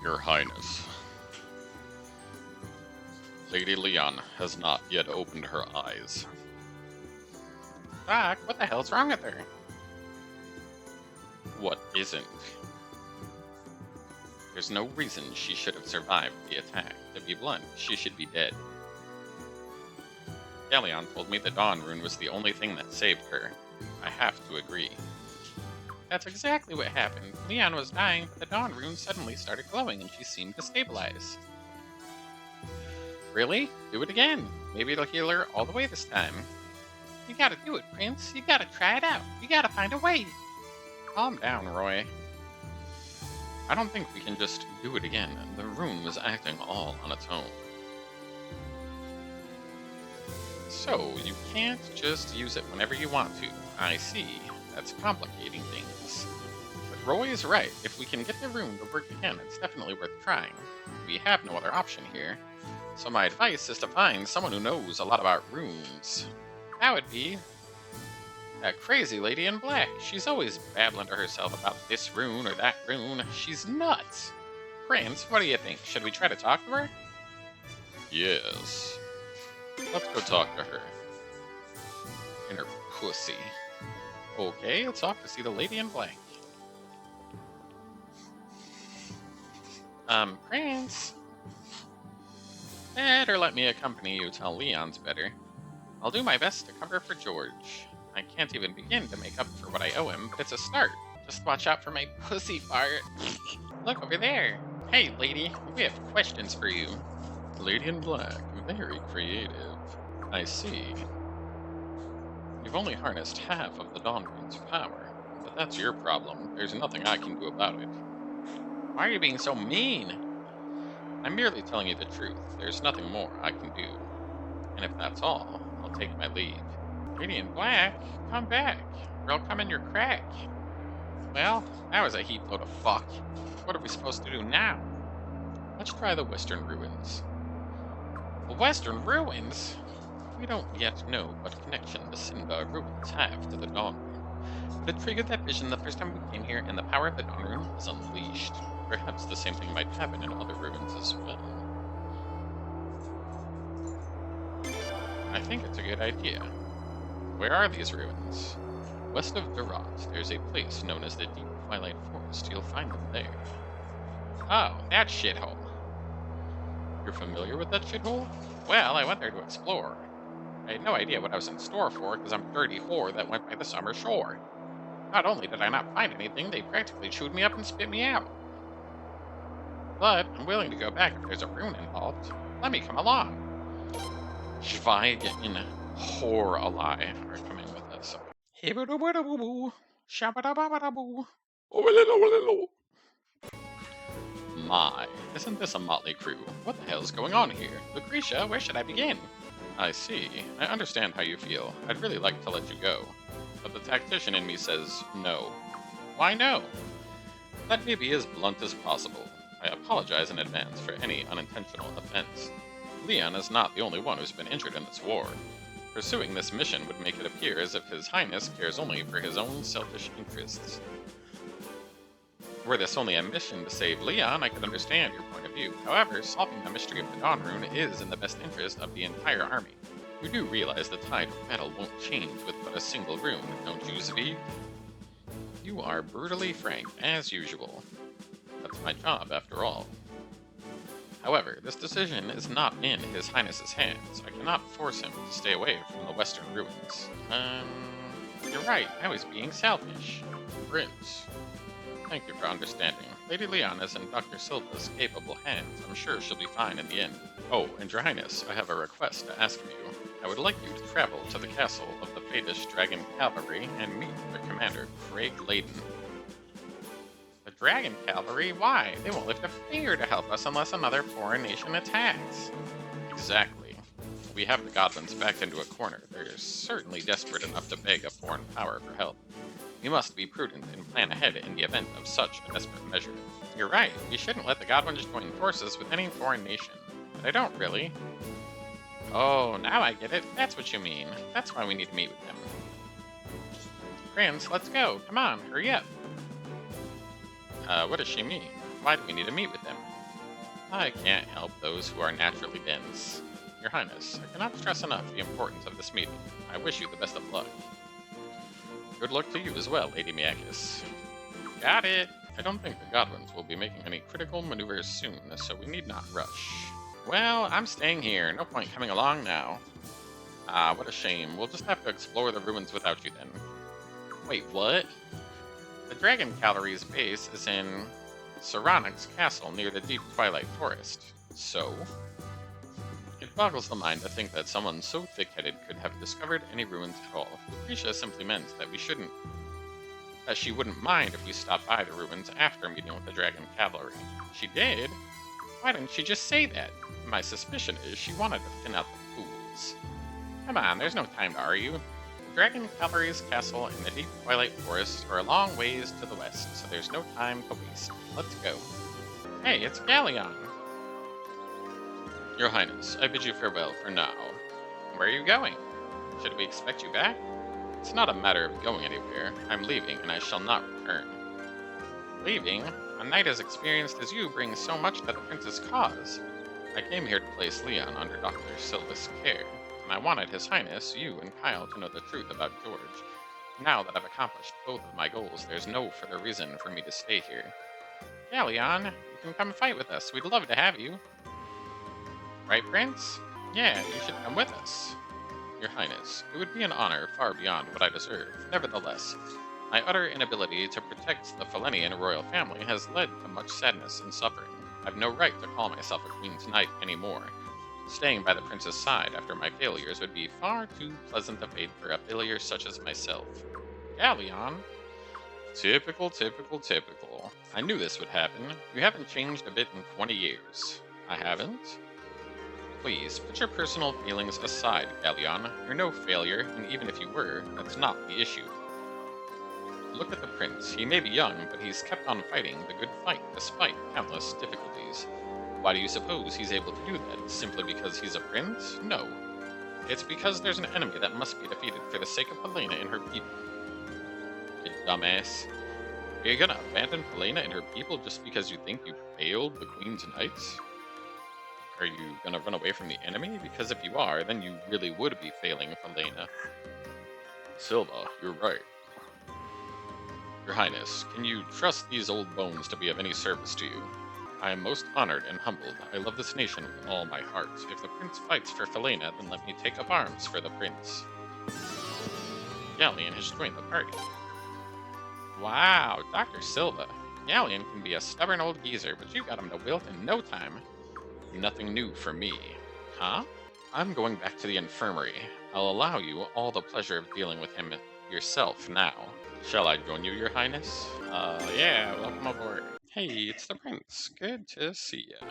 Your Highness. Lady Leon has not yet opened her eyes. Doc, what the hell's wrong with her? What isn't? There's no reason she should have survived the attack. To be blunt, she should be dead. Galleon told me the Dawn Rune was the only thing that saved her. I have to agree. That's exactly what happened. Leon was dying, but the Dawn Rune suddenly started glowing and she seemed to stabilize. Really? Do it again. Maybe it'll heal her all the way this time. You gotta do it, Prince. You gotta try it out. You gotta find a way. Calm down, Roy. I don't think we can just do it again. The rune was acting all on its own. So, you can't just use it whenever you want to. I see. That's complicating things. But Roy is right. If we can get the rune to work again, it's definitely worth trying. We have no other option here. So my advice is to find someone who knows a lot about runes. That would be that crazy lady in black. She's always babbling to herself about this rune or that rune. She's nuts. Prince, what do you think? Should we try to talk to her? Yes. Let's go talk to her. In her pussy. Okay, it's off to see the lady in black. Prince? Better let me accompany you till Leon's better. I'll do my best to cover for George. I can't even begin to make up for what I owe him, but it's a start. Just watch out for my pussy fart. Look over there. Hey, lady, we have questions for you. Lady in black, very creative. I see. You've only harnessed half of the Dawn Rune's power, but that's your problem. There's nothing I can do about it. Why are you being so mean? I'm merely telling you the truth. There's nothing more I can do. And if that's all, I'll take my leave. Lady in black, come back, or I'll come in your crack. Well, that was a heap load of fuck. What are we supposed to do now? Let's try the Western Ruins. The Western Ruins? We don't yet know what connection the Sinba Ruins have to the Dawn Rune, but it triggered that vision the first time we came here, and the power of the Dawn Rune was unleashed. Perhaps the same thing might happen in other ruins as well. I think it's a good idea. Where are these ruins? West of Darat, there's a place known as the Deep Twilight Forest. You'll find them there. Oh, that shithole. You're familiar with that shithole? Well, I went there to explore. I had no idea what I was in store for, because I'm a dirty whore that went by the summer shore. Not only did I not find anything, they practically chewed me up and spit me out. But I'm willing to go back if there's a rune involved. Let me come along. Schweig and Whore Alive are coming with us. My, isn't this a motley crew? What the hell's going on here? Lucretia, where should I begin? I see. I understand how you feel. I'd really like to let you go. But the tactician in me says no. Why no? Let me be as blunt as possible. I apologize in advance for any unintentional offense. Leon is not the only one who's been injured in this war. Pursuing this mission would make it appear as if His Highness cares only for his own selfish interests. Were this only a mission to save Leon, I could understand your point of view. However, solving the mystery of the Dawn Rune is in the best interest of the entire army. You do realize the tide of battle won't change with but a single rune, don't you, Zvi? You are brutally frank, as usual. That's my job, after all. However, this decision is not in His Highness's hands. I cannot force him to stay away from the Western Ruins. You're right, I was being selfish. Prince. Thank you for understanding. Lady Leon is in Dr. Silva's capable hands. I'm sure she'll be fine in the end. Oh, and Your Highness, I have a request to ask of you. I would like you to travel to the castle of the Fadish Dragon Cavalry and meet their commander, Craig Layden. The Dragon Cavalry? Why? They won't lift a finger to help us unless another foreign nation attacks. Exactly. We have the goblins backed into a corner. They're certainly desperate enough to beg a foreign power for help. We must be prudent and plan ahead in the event of such a desperate measure. You're right, we shouldn't let the Godwins join forces with any foreign nation. But I don't really. Oh, now I get it. That's what you mean. That's why we need to meet with them. Prince, let's go. Come on, hurry up. What does she mean? Why do we need to meet with them? I can't help those who are naturally dense. Your Highness, I cannot stress enough the importance of this meeting. I wish you the best of luck. Good luck to you as well, Lady Miyakis. Got it! I don't think the Godwins will be making any critical maneuvers soon, so we need not rush. Well, I'm staying here. No point coming along now. Ah, what a shame. We'll just have to explore the ruins without you then. Wait, what? The Dragon Cavalry's base is in Saronix's castle near the deep Twilight Forest. So? It boggles the mind to think that someone so thick-headed could have discovered any ruins at all. Lucretia simply meant that she wouldn't mind if we stopped by the ruins after meeting with the Dragon Cavalry. She did? Why didn't she just say that? My suspicion is she wanted to thin out the fools. Come on, there's no time to argue. The Dragon Cavalry's castle in the deep Twilight Forest are a long ways to the west, so there's no time to waste. Let's go. Hey, it's Galleon! Your Highness, I bid you farewell for now. Where are you going? Should we expect you back? It's not a matter of going anywhere. I'm leaving, and I shall not return. Leaving? A knight as experienced as you brings so much to the prince's cause. I came here to place Leon under Dr. Silva's care, and I wanted His Highness, you, and Kyle to know the truth about George. Now that I've accomplished both of my goals, there's no further reason for me to stay here. Yeah, Leon, you can come fight with us. We'd love to have you. Right, Prince? Yeah, you should come with us. Your Highness, it would be an honor far beyond what I deserve. Nevertheless, my utter inability to protect the Felenian royal family has led to much sadness and suffering. I've no right to call myself a Queen's Knight anymore. Staying by the Prince's side after my failures would be far too pleasant a fate for a failure such as myself. Galleon? Typical, typical, typical. I knew this would happen. You haven't changed a bit in 20 years. I haven't? Please, put your personal feelings aside, Galleon. You're no failure, and even if you were, that's not the issue. Look at the Prince. He may be young, but he's kept on fighting the good fight despite countless difficulties. Why do you suppose he's able to do that? Simply because he's a prince? No. It's because there's an enemy that must be defeated for the sake of Helena and her people. You dumbass. Are you gonna abandon Helena and her people just because you think you failed the Queen's Knights? Are you gonna run away from the enemy? Because if you are, then you really would be failing Helena. Silva, you're right. Your Highness, can you trust these old bones to be of any service to you? I am most honored and humbled. I love this nation with all my heart. If the Prince fights for Felena, then let me take up arms for the Prince. Galleon has joined the party. Wow, Dr. Silva. Galleon can be a stubborn old geezer, but you got him to wilt in no time. Nothing new for me. Huh? I'm going back to the infirmary. I'll allow you all the pleasure of dealing with him yourself now. Shall I join you, Your Highness? Yeah, welcome aboard. Hey, it's the Prince. Good to see ya.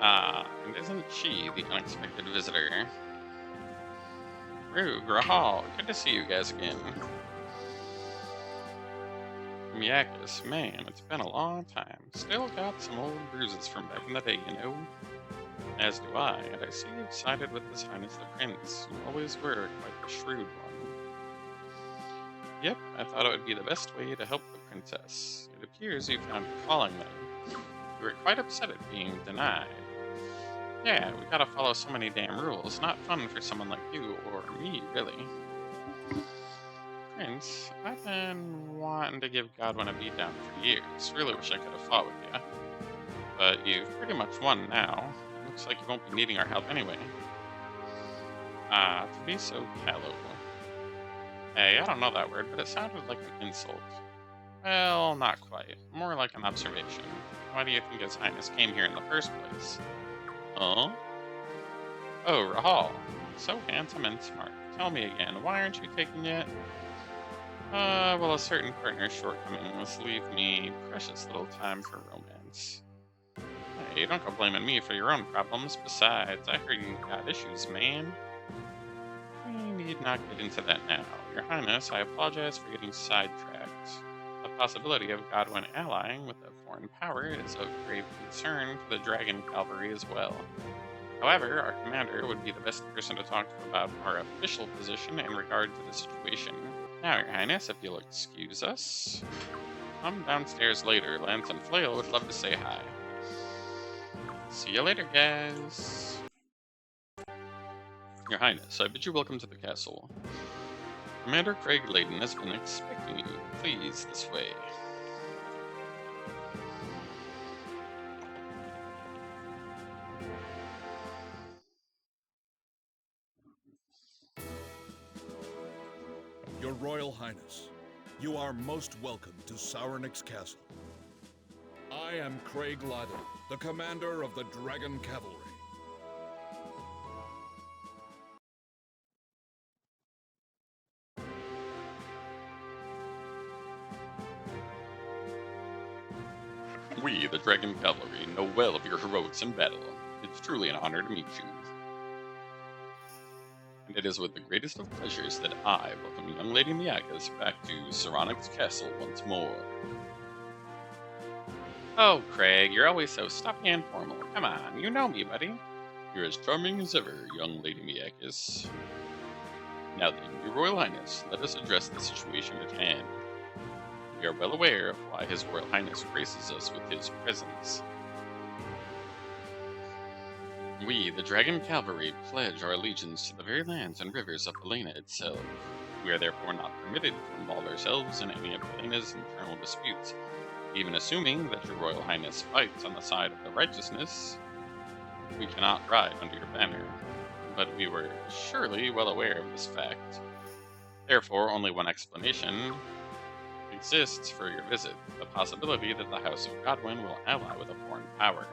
And isn't she the unexpected visitor? Rue, Rahal, good to see you guys again. Miyakis, man, it's been a long time. Still got some old bruises from back in the day, you know? As do I, and I see you've sided with His Highness the Prince. You always were quite the shrewd one. Yep, I thought it would be the best way to help the princess. It appears you found your calling then. You were quite upset at being denied. Yeah, we gotta follow so many damn rules. Not fun for someone like you, or me, really. Prince, I've been wanting to give Godwin a beatdown for years. Really wish I could have fought with you. But you've pretty much won now. Looks like you won't be needing our help anyway. To be so callow. Hey, I don't know that word, but it sounded like an insult. Well, not quite. More like an observation. Why do you think His Highness came here in the first place? Huh? Oh, Rahal. So handsome and smart. Tell me again, why aren't you taking it? Well, a certain partner's shortcomings leave me precious little time for romance. Hey, don't go blaming me for your own problems. Besides, I heard you got issues, man. We need not get into that now. Your Highness, I apologize for getting sidetracked. The possibility of Godwin allying with a foreign power is of grave concern to the Dragon Cavalry as well. However, our commander would be the best person to talk to about our official position in regard to the situation. Now, Your Highness, if you'll excuse us. Come downstairs later. Lance and Flail would love to say hi. See you later, guys. Your Highness, I bid you welcome to the castle. Commander Craig Layton has been expecting you. Please, this way. Your Royal Highness, you are most welcome to Sauronix Castle. I am Craig Layton, the commander of the Dragon Cavalry. We, the Dragon Cavalry, know well of your heroics in battle. It's truly an honor to meet you. And it is with the greatest of pleasures that I welcome young Lady Miakas back to Sauronix Castle once more. Oh, Craig, you're always so stuffy and formal. Come on, you know me, buddy. You're as charming as ever, young Lady Miakas. Now then, Your Royal Highness, let us address the situation at hand. We are well aware of why His Royal Highness graces us with his presence. We, the Dragon Cavalry, pledge our allegiance to the very lands and rivers of Helena itself. We are therefore not permitted to involve ourselves in any of Helena's internal disputes. Even assuming that Your Royal Highness fights on the side of the righteousness, we cannot ride under your banner. But we were surely well aware of this fact. Therefore, only one explanation exists for your visit, the possibility that the House of Godwin will ally with a foreign power.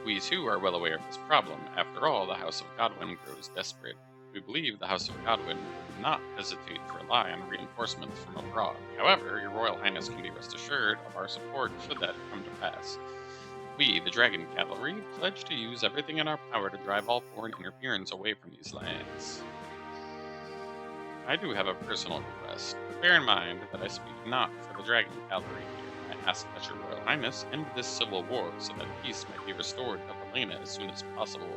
We too are well aware of this problem. After all, the House of Godwin grows desperate. We believe the House of Godwin would not hesitate to rely on reinforcements from abroad. However, Your Royal Highness can be rest assured of our support should that come to pass. We, the Dragon Cavalry, pledge to use everything in our power to drive all foreign interference away from these lands. I do have a personal request, but bear in mind that I speak not for the Dragon Cavalry here. I ask that Your Royal Highness end this civil war so that peace may be restored to Helena as soon as possible.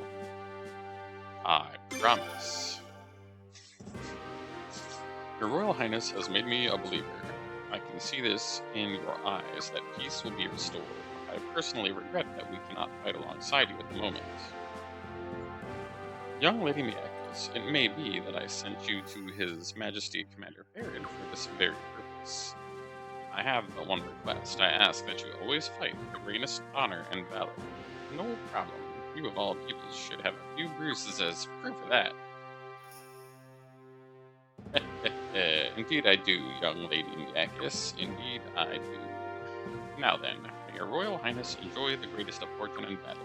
I promise. Your Royal Highness has made me a believer. I can see this in your eyes that peace will be restored. I personally regret that we cannot fight alongside you at the moment. Young Lady Miakas, it may be that I sent you to His Majesty Commander Farron for this very purpose. I have but one request. I ask that you always fight with the greatest honor and valor. No problem. You of all peoples should have a few bruises as proof of that. Indeed I do, young Lady Miakas. Indeed I do. Now then, may Your Royal Highness enjoy the greatest of fortune in battle.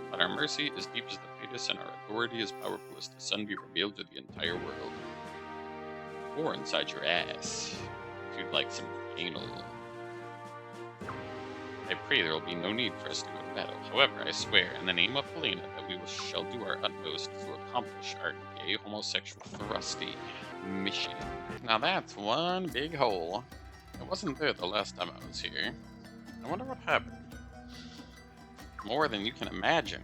But our mercy is deep as the Phaetus, and our authority is powerful as the sun be revealed to the entire world. Or inside your ass, if you'd like some anal. I pray there will be no need for us to go to battle. However, I swear in the name of Helena that we shall do our utmost to accomplish our gay homosexual thrusty mission. Now that's one big hole. I wasn't there the last time I was here. I wonder what happened. More than you can imagine.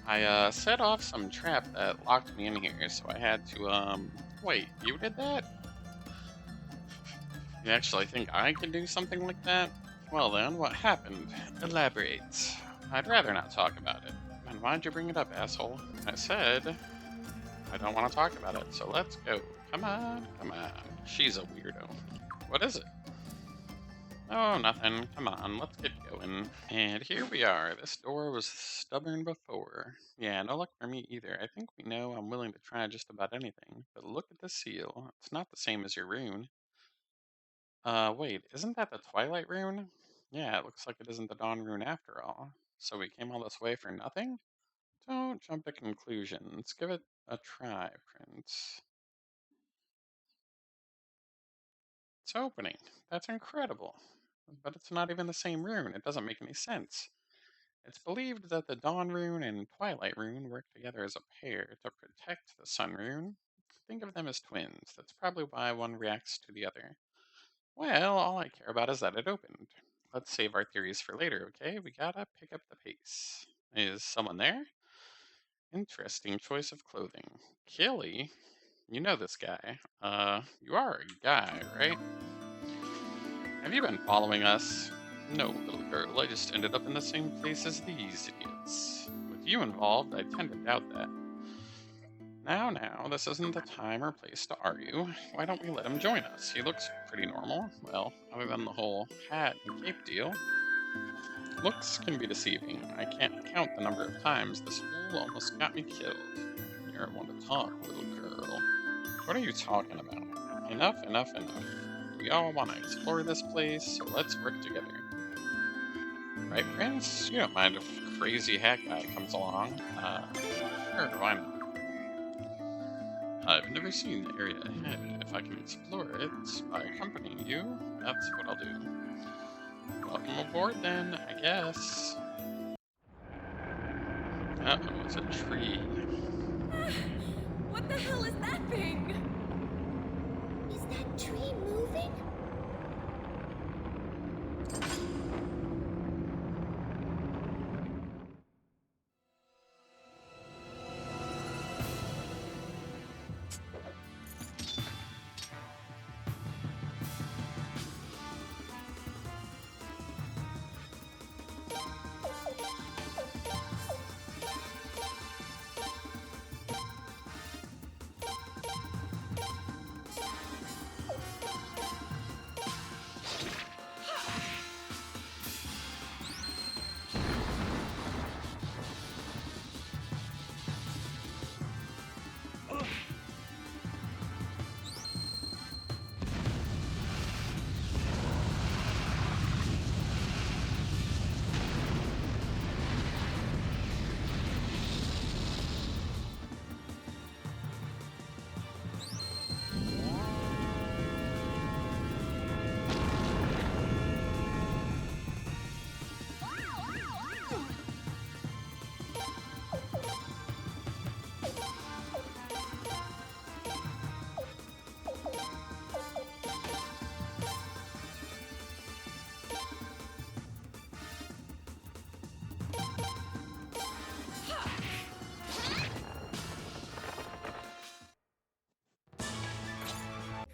I set off some trap that locked me in here, so I had to, wait, you did that? You actually think I can do something like that? Well then, what happened? Elaborate. I'd rather not talk about it. Then why'd you bring it up, asshole? I said, I don't want to talk about it, so let's go. Come on, come on. She's a weirdo. What is it? Oh, nothing. Come on, let's get going. And here we are. This door was stubborn before. Yeah, no luck for me either. I think we know I'm willing to try just about anything. But look at the seal. It's not the same as your rune. Wait, isn't that the Twilight rune? Yeah, it looks like it isn't the Dawn rune after all. So we came all this way for nothing? Don't jump to conclusions. Give it a try, Prince. It's opening. That's incredible. But it's not even the same rune. It doesn't make any sense. It's believed that the Dawn Rune and Twilight Rune work together as a pair to protect the Sun Rune. Think of them as twins. That's probably why one reacts to the other. Well, all I care about is that it opened. Let's save our theories for later, okay? We gotta pick up the pace. Is someone there? Interesting choice of clothing. Killy? You know this guy. You are a guy, right? Have you been following us? No, little girl, I just ended up in the same place as these idiots. With you involved, I tend to doubt that. Now, this isn't the time or place to argue. Why don't we let him join us? He looks pretty normal. Well, other than the whole hat and cape deal. Looks can be deceiving. I can't count the number of times this fool almost got me killed. You're one to talk, little girl. What are you talking about? Enough. We all want to explore this place, so let's work together. Right, Prince? You don't mind if crazy hat guy comes along. Sure, why not? I've never seen the area ahead. If I can explore it by accompanying you, that's what I'll do. Welcome aboard then, I guess. Uh-oh, it's a tree. What the hell is that thing? Is that tree moving?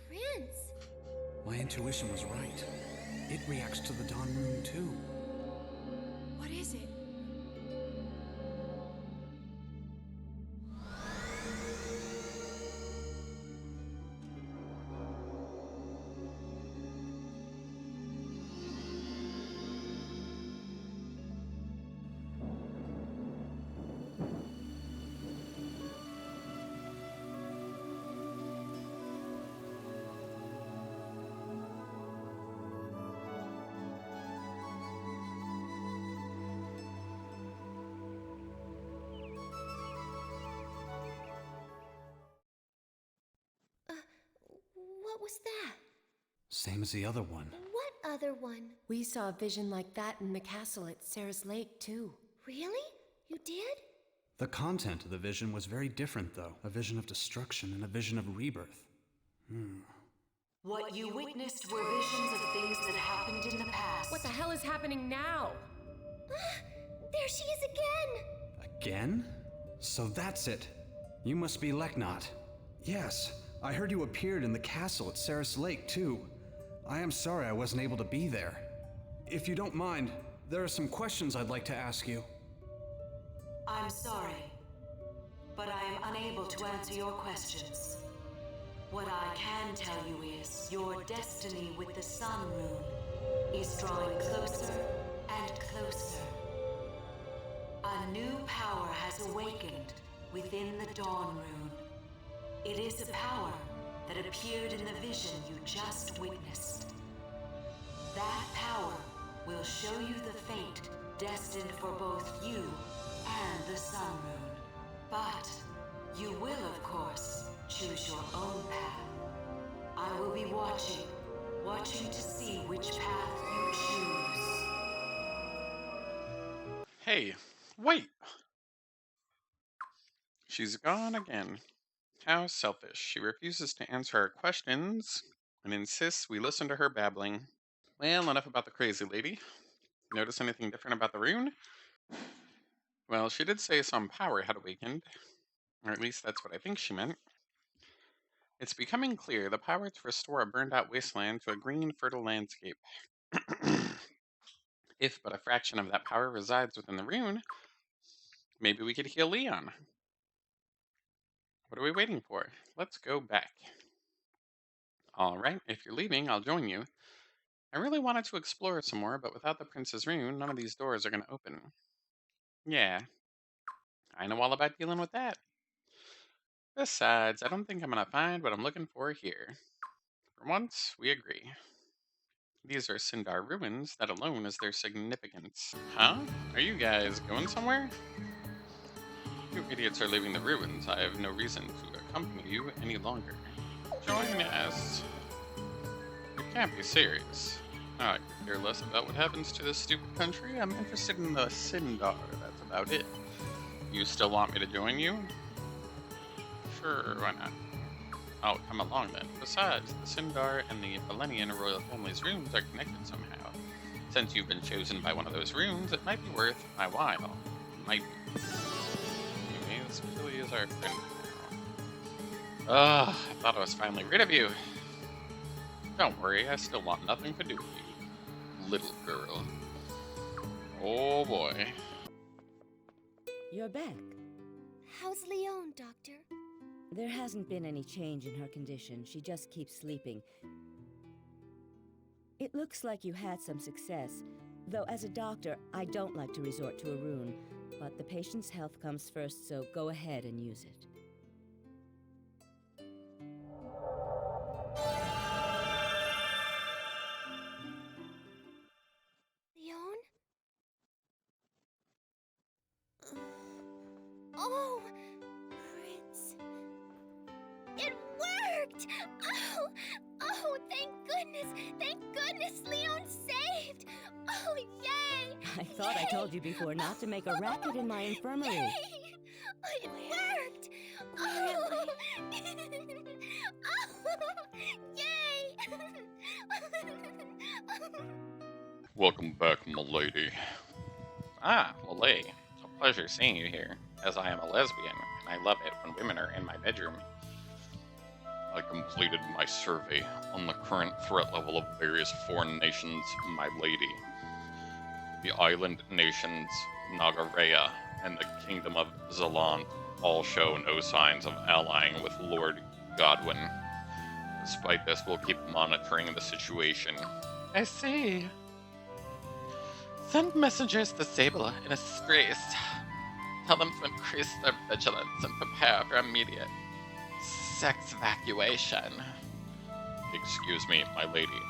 Prince! My intuition was right. It reacts to the Dawn Rune too. What is it? What was that? Same as the other one. What other one? We saw a vision like that in the castle at Sarah's Lake, too. Really? You did? The content of the vision was very different, though. A vision of destruction and a vision of rebirth. What you witnessed were visions of things that happened in the past. What the hell is happening now? There she is again! Again? So that's it. You must be Leknot. Yes, I heard you appeared in the castle at Sarah's Lake, too. I am sorry I wasn't able to be there. If you don't mind, there are some questions I'd like to ask you. I'm sorry, but I am unable to answer your questions. What I can tell you is your destiny with the Sun Rune is drawing closer and closer. A new power has awakened within the Dawn Rune. It is a power that appeared in the vision you just witnessed. That power will show you the fate destined for both you and the Sun Rune. But you will, of course, choose your own path. I will be watching to see which path you choose. Hey, wait! She's gone again. How selfish. She refuses to answer our questions and insists we listen to her babbling. Well, enough about the crazy lady. Notice anything different about the rune? Well, she did say some power had awakened. Or at least that's what I think she meant. It's becoming clear the power to restore a burned out wasteland to a green, fertile landscape. If but a fraction of that power resides within the rune, maybe we could heal Leon. What are we waiting for? Let's go back. Alright, if you're leaving, I'll join you. I really wanted to explore some more, but without the Prince's rune, none of these doors are going to open. Yeah, I know all about dealing with that. Besides, I don't think I'm going to find what I'm looking for here. For once, we agree. These are Sindar ruins, that alone is their significance. Huh? Are you guys going somewhere? You idiots are leaving the ruins. I have no reason to accompany you any longer. Join us. You can't be serious. I could care less about what happens to this stupid country. I'm interested in the Sindar, that's about it. You still want me to join you? Sure, why not? Oh, come along then. Besides, the Sindar and the Valenian royal family's runes are connected somehow. Since you've been chosen by one of those runes, it might be worth my while. Might be. Anyways, Billy is our friend now. Ugh, I thought I was finally rid of you. Don't worry, I still want nothing to do with you, little girl. Oh boy. You're back. How's Leon, Doctor? There hasn't been any change in her condition. She just keeps sleeping. It looks like you had some success, though as a doctor, I don't like to resort to a rune, but the patient's health comes first, so go ahead and use it. Leon? Oh! Prince. It worked! Oh! Oh, thank goodness! Thank goodness Leon's saved! Oh, yay! I thought I told you before not to make a racket in my infirmary. Yay! It worked! Oh! Oh! Yay! Welcome back, milady. Ah, Malay. A pleasure seeing you here, as I am a lesbian, and I love it when women are in my bedroom. I completed my survey on the current threat level of various foreign nations, my lady. The island nations Nagareya and the kingdom of Zalan all show no signs of allying with Lord Godwin. Despite this, we'll keep monitoring the situation. I see. Send messengers to Sabala in a disgrace. Tell them to increase their vigilance and prepare for immediate sex evacuation. Excuse me, my lady.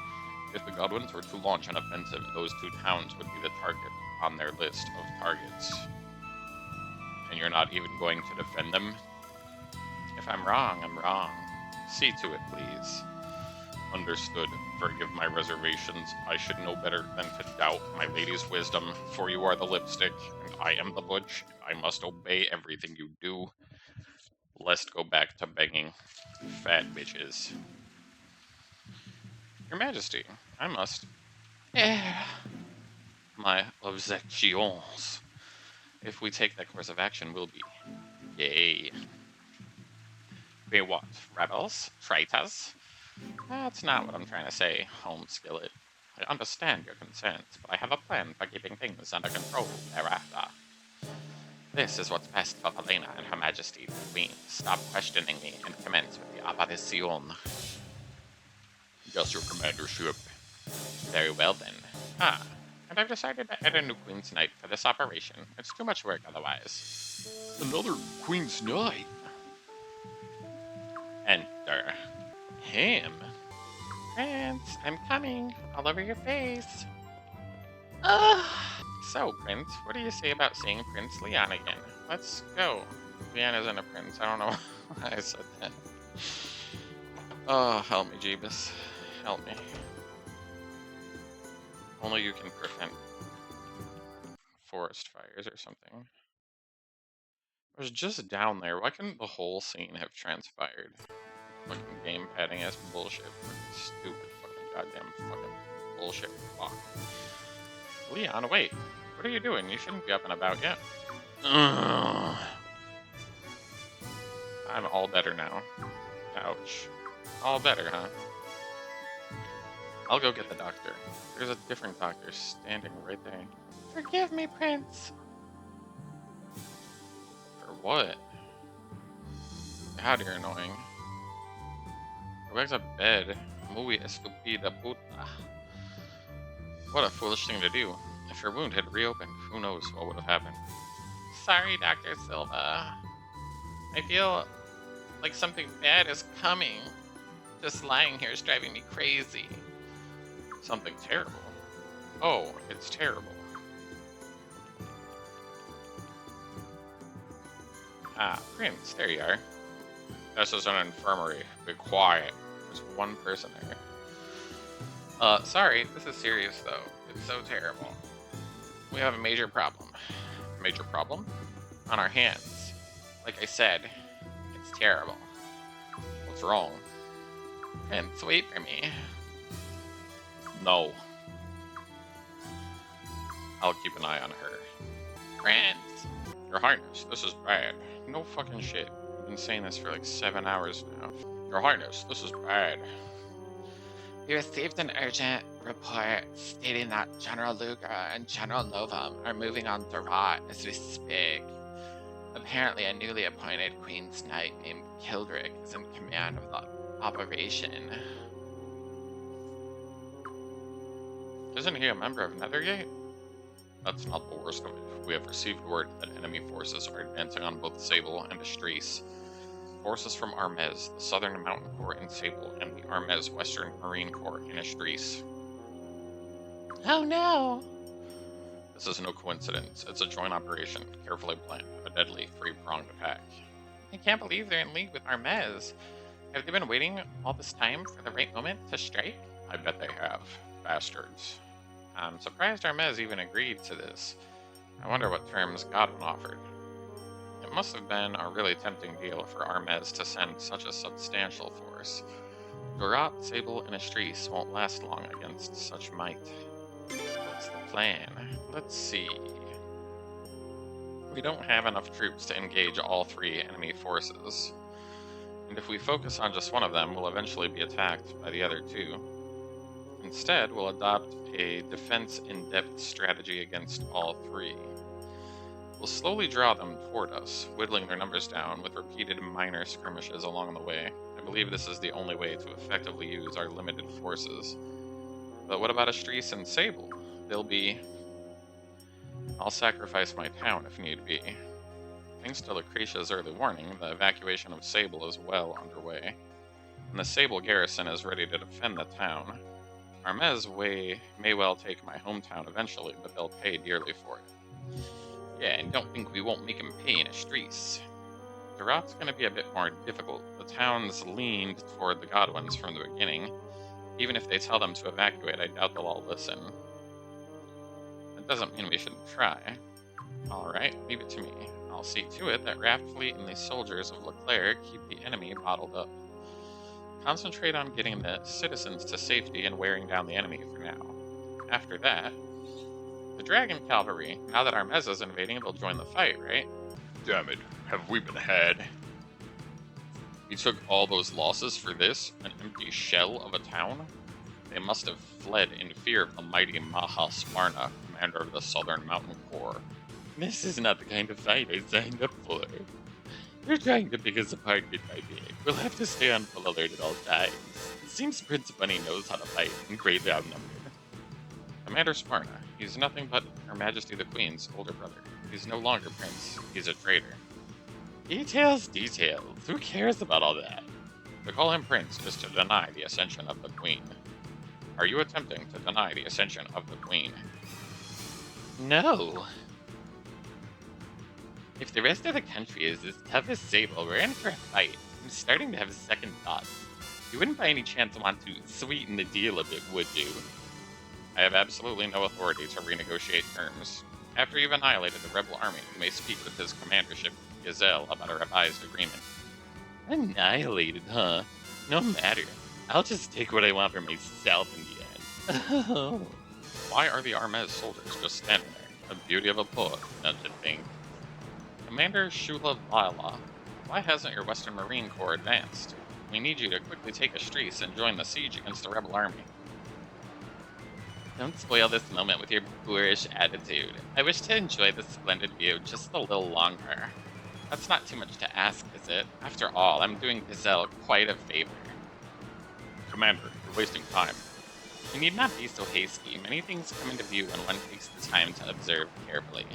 If the Godwins were to launch an offensive, those two towns would be the target on their list of targets. And you're not even going to defend them? If I'm wrong, I'm wrong. See to it, please. Understood. Forgive my reservations. I should know better than to doubt my lady's wisdom, for you are the lipstick, and I am the butch. I must obey everything you do, lest go back to begging fat bitches. Your Majesty, I must. My objections. If we take that course of action, we'll be. Yay. Be what? Rebels? Traitors? That's not what I'm trying to say, Home Skillet. I understand your concerns, but I have a plan for keeping things under control thereafter. This is what's best for Valena and Her Majesty the Queen. Stop questioning me and commence with the Apparition. Yes, your commandership. Very well then. And I've decided to add a new Queen's Knight for this operation. It's too much work otherwise. Another Queen's Knight? Enter. Him? Prince, I'm coming. All over your face. So, Prince, what do you say about seeing Prince Leon again? Let's go. Leon isn't a prince. I don't know why I said that. Oh, help me, Jeebus. Help me. Only you can prevent forest fires or something. I was just down there. Why couldn't the whole scene have transpired? Fucking game padding ass bullshit. Fucking stupid fucking goddamn fucking bullshit. Fuck. Leon, wait. What are you doing? You shouldn't be up and about yet. Ugh. I'm all better now. Ouch. All better, huh? I'll go get the doctor. There's a different doctor standing right there. Forgive me, Prince. For what? God, you're annoying. Go back to bed. Muy estúpida puta. What a foolish thing to do. If her wound had reopened, who knows what would have happened. Sorry, Dr. Silva. I feel like something bad is coming. Just lying here is driving me crazy. Something terrible? Oh, it's terrible. Ah, Prince, there you are. This is an infirmary. Be quiet. There's one person there. Sorry, this is serious though. It's so terrible. We have a major problem. Major problem? On our hands. Like I said, it's terrible. What's wrong? Prince, wait for me. No. I'll keep an eye on her. Prince! Your Highness, this is bad. No fucking shit. I've been saying this for like 7 hours now. Your Highness, this is bad. We received an urgent report stating that General Luga and General Novum are moving on Darat as we speak. Apparently, a newly appointed Queen's Knight named Kildrick is in command of the operation. Isn't he a member of Nethergate? That's not the worst of it. We have received word that enemy forces are advancing on both Sable and Estrees. Forces from Armez, the Southern Mountain Corps in Sable, and the Armez Western Marine Corps in Estrees. Oh no! This is no coincidence. It's a joint operation, carefully planned, a deadly, three-pronged attack. I can't believe they're in league with Armez. Have they been waiting all this time for the right moment to strike? I bet they have. Bastards. I'm surprised Armez even agreed to this. I wonder what terms Godwin offered. It must have been a really tempting deal for Armez to send such a substantial force. Darat, Sable, and Estrees won't last long against such might. What's the plan? Let's see. We don't have enough troops to engage all three enemy forces. And if we focus on just one of them, we'll eventually be attacked by the other two. Instead, we'll adopt a defense-in-depth strategy against all three. We'll slowly draw them toward us, whittling their numbers down with repeated minor skirmishes along the way. I believe this is the only way to effectively use our limited forces. But what about Estrees and Sable? They'll be... I'll sacrifice my town if need be. Thanks to Lucretia's early warning, the evacuation of Sable is well underway, and the Sable garrison is ready to defend the town. Armez may well take my hometown eventually, but they'll pay dearly for it. Yeah, and don't think we won't make him pay in Estrees. Darat's gonna be a bit more difficult. The town's leaned toward the Godwins from the beginning. Even if they tell them to evacuate, I doubt they'll all listen. That doesn't mean we shouldn't try. Alright, leave it to me. I'll see to it that Raft Fleet and the soldiers of Leclerc keep the enemy bottled up. Concentrate on getting the citizens to safety and wearing down the enemy for now. After that, the Dragon Cavalry, now that Armez is invading, they'll join the fight, right? Damn it, have we been had? We took all those losses for this? An empty shell of a town? They must have fled in fear of the mighty Maha Sparna, commander of the Southern Mountain Corps. This is not the kind of fight I signed up for. They're trying to pick us apart bit by bit. We'll have to stay on full alert at all times. It seems Prince Bunny knows how to fight and greatly outnumbered. Commander Sparna, he's nothing but Her Majesty the Queen's older brother. He's no longer Prince, he's a traitor. Details, details. Who cares about all that? To call him Prince is to deny the ascension of the Queen. Are you attempting to deny the ascension of the Queen? No. If the rest of the country is as tough as Sable, we're in for a fight. I'm starting to have second thoughts. You wouldn't by any chance want to sweeten the deal a bit, would you? I have absolutely no authority to renegotiate terms. After you've annihilated the rebel army, you may speak with his commandership, Gazelle, about a revised agreement. Annihilated, huh? No matter. I'll just take what I want for myself in the end. Why are the Armez soldiers just standing there? A beauty of a poet, don't you think? Commander Shula Lala, why hasn't your Western Marine Corps advanced? We need you to quickly take Estrees and join the siege against the rebel army. Don't spoil this moment with your boorish attitude. I wish to enjoy this splendid view just a little longer. That's not too much to ask, is it? After all, I'm doing Gazelle quite a favor. Commander, you're wasting time. You need not be so hasty. Many things come into view when one takes the time to observe carefully.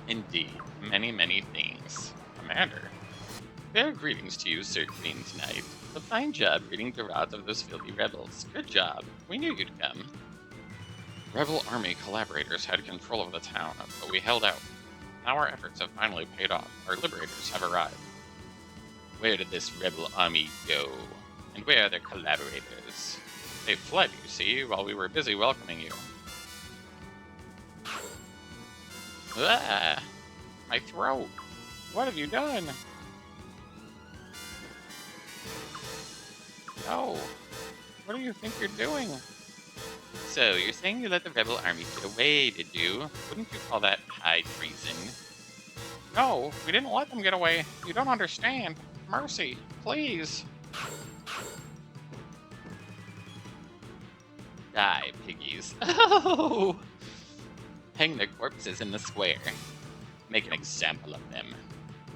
Indeed, many, many things. Commander? Fair greetings to you, Sir Queen's Knight. A fine job reading the rout of those filthy rebels. Good job. We knew you'd come. Rebel army collaborators had control of the town, but we held out. Now our efforts have finally paid off. Our liberators have arrived. Where did this rebel army go? And where are their collaborators? They fled, you see, while we were busy welcoming you. Ah! My throat! What have you done? No! What do you think you're doing? So, you're saying you let the rebel army get away, did you? Wouldn't you call that high treason? No, we didn't let them get away. You don't understand. Mercy, please. Die, piggies. Oh! Hang their corpses in the square. Make an example of them.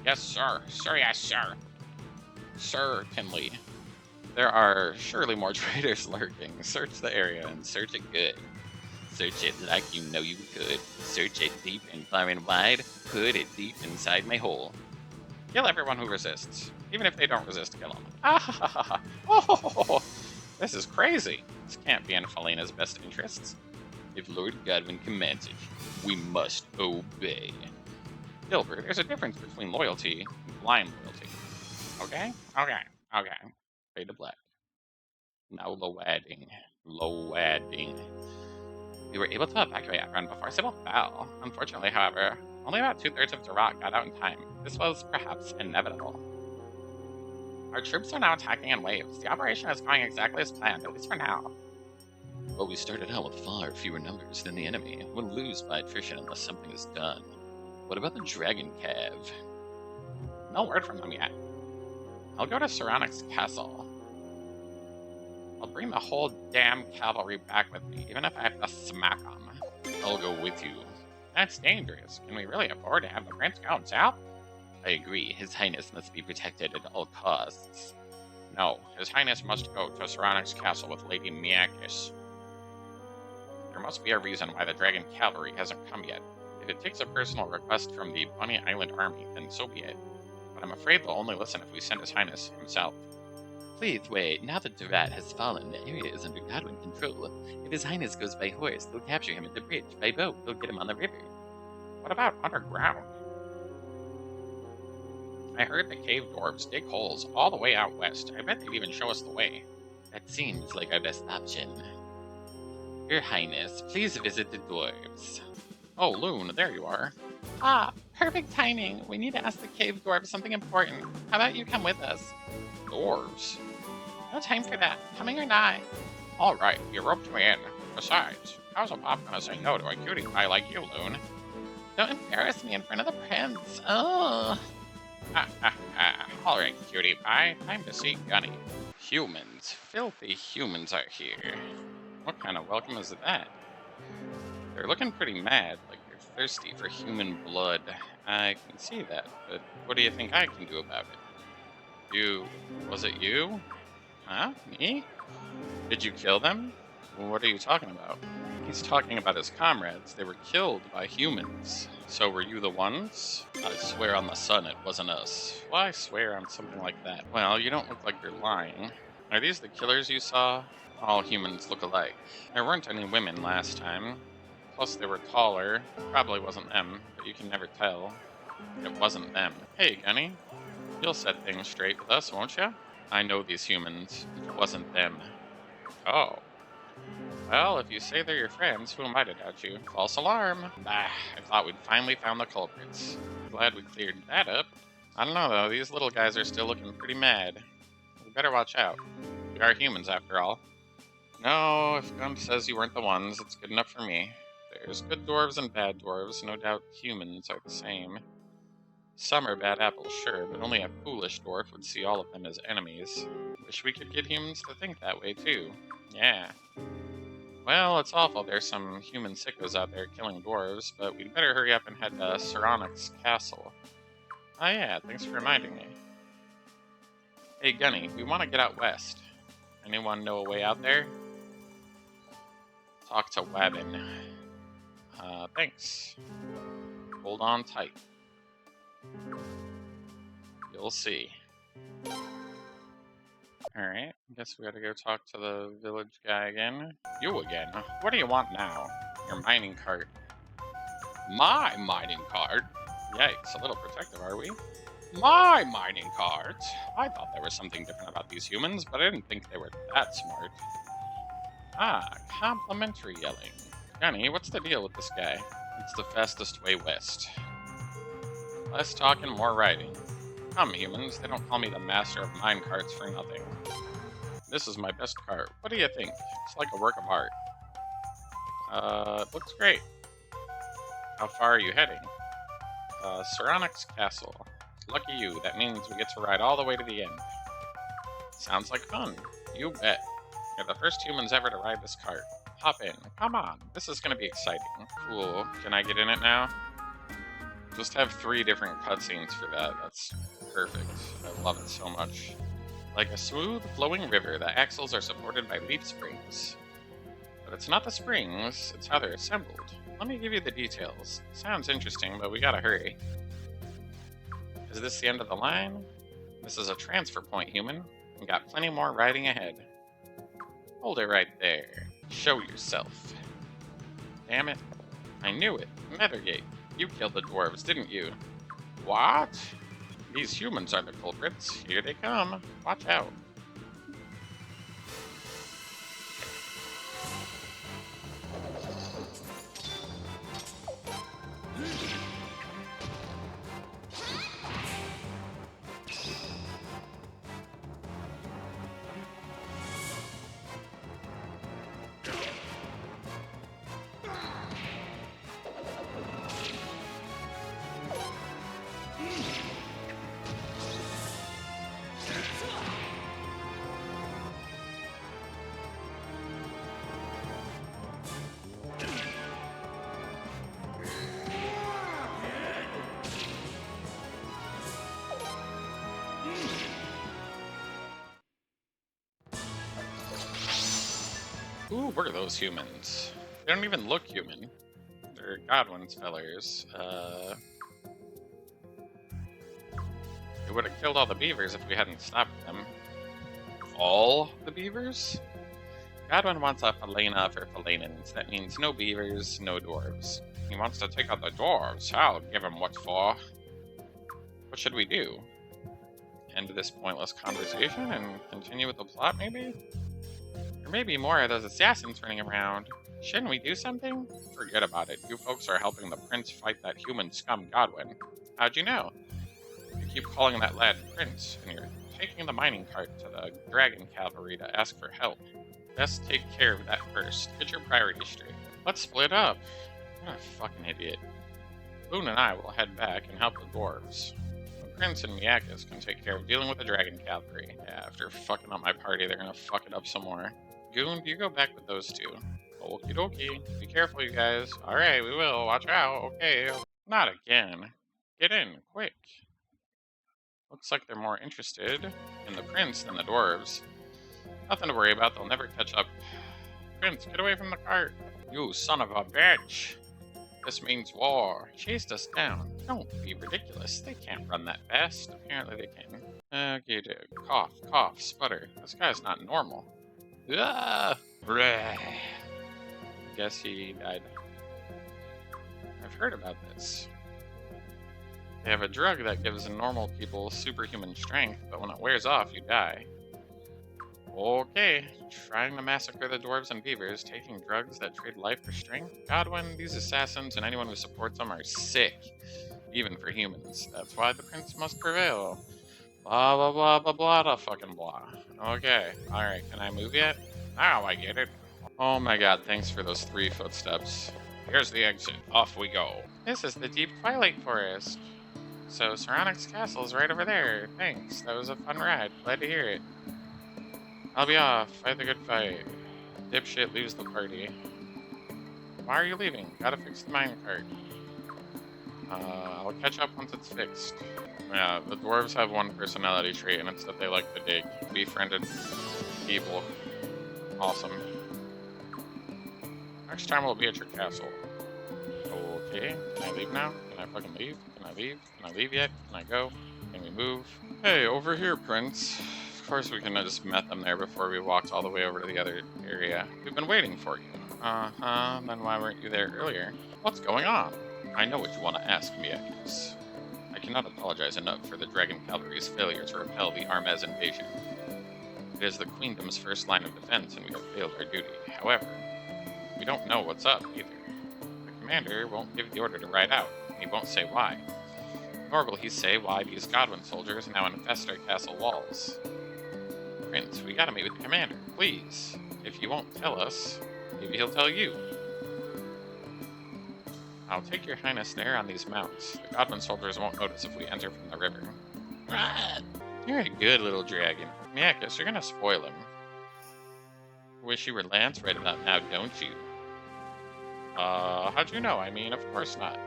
Yes, sir. Sir, yes, sir. Certainly. There are surely more traitors lurking. Search the area and search it good. Search it like you know you could. Search it deep and far and wide. Put it deep inside my hole. Kill everyone who resists. Even if they don't resist, kill them. Ah ha ha ha. Oh, this is crazy. This can't be in Felina's best interests. If Lord Godwin commands it, we must obey. Dilbert, there's a difference between loyalty and blind loyalty. Okay? Okay. Fade to black. Now loading. We were able to evacuate everyone before Sybil fell. Unfortunately, however, only about 2/3 of Durat got out in time. This was perhaps inevitable. Our troops are now attacking in waves. The operation is going exactly as planned, at least for now. But we started out with far fewer numbers than the enemy. We'll lose by attrition unless something is done. What about the Dragon Cav? No word from them yet. I'll go to Saronics Castle. I'll bring the whole damn cavalry back with me, even if I have to smack them. I'll go with you. That's dangerous. Can we really afford to have the prince going south? I agree. His Highness must be protected at all costs. No, His Highness must go to Saronics Castle with Lady Miakis. There must be a reason why the Dragon Cavalry hasn't come yet. If it takes a personal request from the Bunny Island Army, then so be it. But I'm afraid they'll only listen if we send His Highness himself. Please wait. Now that Durat has fallen, the area is under Godwin control. If His Highness goes by horse, they'll capture him at the bridge. By boat, they'll get him on the river. What about underground? I heard the cave dwarves dig holes all the way out west. I bet they'd even show us the way. That seems like our best option. Your Highness, please visit the dwarves. Oh, Loon, there you are. Ah, perfect timing. We need to ask the cave dwarves something important. How about you come with us? Dwarves? No time for that. Coming or not? Alright, you roped me in. Besides, how's a pop gonna say no to a cutie pie like you, Loon? Don't embarrass me in front of the prince. Oh. Alright, cutie pie. Time to see Gunny. Humans. Filthy humans are here. What kind of welcome is that? They're looking pretty mad, like they're thirsty for human blood. I can see that, but what do you think I can do about it? Was it you? Huh? Me? Did you kill them? What are you talking about? He's talking about his comrades. They were killed by humans. So were you the ones? I swear on the sun it wasn't us. Why swear on something like that? Well, you don't look like you're lying. Are these the killers you saw? All humans look alike. There weren't any women last time. Plus they were taller. Probably wasn't them, but you can never tell. It wasn't them. Hey, Gunny. You'll set things straight with us, won't you? I know these humans. It wasn't them. Oh. Well, if you say they're your friends, who am I to doubt you? False alarm. Bah, I thought we'd finally found the culprits. Glad we cleared that up. I don't know, though. These little guys are still looking pretty mad. We better watch out. We are humans, after all. No, if Gump says you weren't the ones, it's good enough for me. There's good dwarves and bad dwarves. No doubt humans are the same. Some are bad apples, sure, but only a foolish dwarf would see all of them as enemies. Wish we could get humans to think that way, too. Yeah. Well, it's awful there's some human sickos out there killing dwarves, but we'd better hurry up and head to Saronic's castle. Oh yeah, thanks for reminding me. Hey Gunny, we want to get out west. Anyone know a way out there? Talk to Wabbin. Thanks. Hold on tight. You'll see. Alright, guess we gotta go talk to the village guy again. You again? What do you want now? Your mining cart. My mining cart? Yikes, a little protective, are we? My mining cart? I thought there was something different about these humans, but I didn't think they were that smart. Ah, complimentary yelling. Gunny, what's the deal with this guy? It's the fastest way west. Less talking, more riding. Come, humans, they don't call me the master of mine carts for nothing. This is my best cart. What do you think? It's like a work of art. It looks great. How far are you heading? Saronic's castle. Lucky you, that means we get to ride all the way to the end. Sounds like fun. You bet. You're the first humans ever to ride this cart. Hop in. Come on, this is gonna be exciting. Cool. Can I get in it now? Just have 3 different cutscenes for that. That's perfect. I love it so much. Like a smooth, flowing river, the axles are supported by leaf springs. But it's not the springs, it's how they're assembled. Let me give you the details. Sounds interesting, but we gotta hurry. Is this the end of the line? This is a transfer point, human. We got plenty more riding ahead. Hold it right there. Show yourself. Damn it. I knew it. Nethergate. You killed the dwarves, didn't you? What? These humans are the culprits. Here they come. Watch out. Who were those humans? They don't even look human. They're Godwin's fellers. They would have killed all the beavers if we hadn't stopped them. All the beavers? Godwin wants a Felena for Felanans. That means no beavers, no dwarves. He wants to take out the dwarves. I'll give him what's for. What should we do? End this pointless conversation and continue with the plot, maybe? There may be more of those assassins running around. Shouldn't we do something? Forget about it. You folks are helping the prince fight that human scum Godwin. How'd you know? You keep calling that lad Prince, and you're taking the mining cart to the dragon cavalry to ask for help. Best take care of that first. Get your priorities straight. Let's split up. What a fucking idiot. Boone and I will head back and help the dwarves. The prince and Miyakis can take care of dealing with the dragon cavalry. Yeah, after fucking up my party, they're gonna fuck it up some more. Goon, you go back with those 2. Okie dokie. Be careful, you guys. Alright, we will. Watch out. Okay. Not again. Get in, quick. Looks like they're more interested in the prince than the dwarves. Nothing to worry about. They'll never catch up. Prince, get away from the cart. You son of a bitch. This means war. Chased us down. Don't be ridiculous. They can't run that fast. Apparently they can. Okay, cough, cough, sputter. This guy's not normal. Ah! Guess he died. I've heard about this. They have a drug that gives normal people superhuman strength, but when it wears off, you die. Okay, trying to massacre the dwarves and beavers, taking drugs that trade life for strength. Godwin, these assassins, and anyone who supports them are sick, even for humans. That's why the prince must prevail. Blah, blah, blah, blah, blah, blah, fucking blah. Okay, alright, can I move yet? Now I get it. Oh my god, thanks for those 3 footsteps. Here's the exit. Off we go. This is the deep twilight forest. So Saronix Castle is right over there. Thanks, that was a fun ride. Glad to hear it. I'll be off. Fight the good fight. Dipshit leaves the party. Why are you leaving? Gotta fix the minecart. I'll catch up once it's fixed. Yeah, the dwarves have one personality trait, and it's that they like to dig. Befriended people. Awesome. Next time we'll be at your castle. Okay, can I leave now? Can I fucking leave? Can I leave? Can I leave yet? Can I go? Can we move? Hey, over here, Prince. Of course we couldn't have just met them there before we walked all the way over to the other area. We've been waiting for you. Uh-huh, then why weren't you there earlier? What's going on? I know what you want to ask me, I guess. I cannot apologize enough for the Dragon Cavalry's failure to repel the Armez invasion. It is the Queendom's first line of defense, and we have failed our duty. However, we don't know what's up, either. The commander won't give the order to ride out, and he won't say why. Nor will he say why these Godwin soldiers now infest our castle walls. Prince, we gotta meet with the commander, please. If you won't tell us, maybe he'll tell you. I'll take your highness there on these mounts. The Godwin soldiers won't notice if we enter from the river. Ah, you're a good little dragon. Yeah, guess you're gonna spoil him. Wish you were Lance right about now, don't you? How'd you know? I mean, of course not.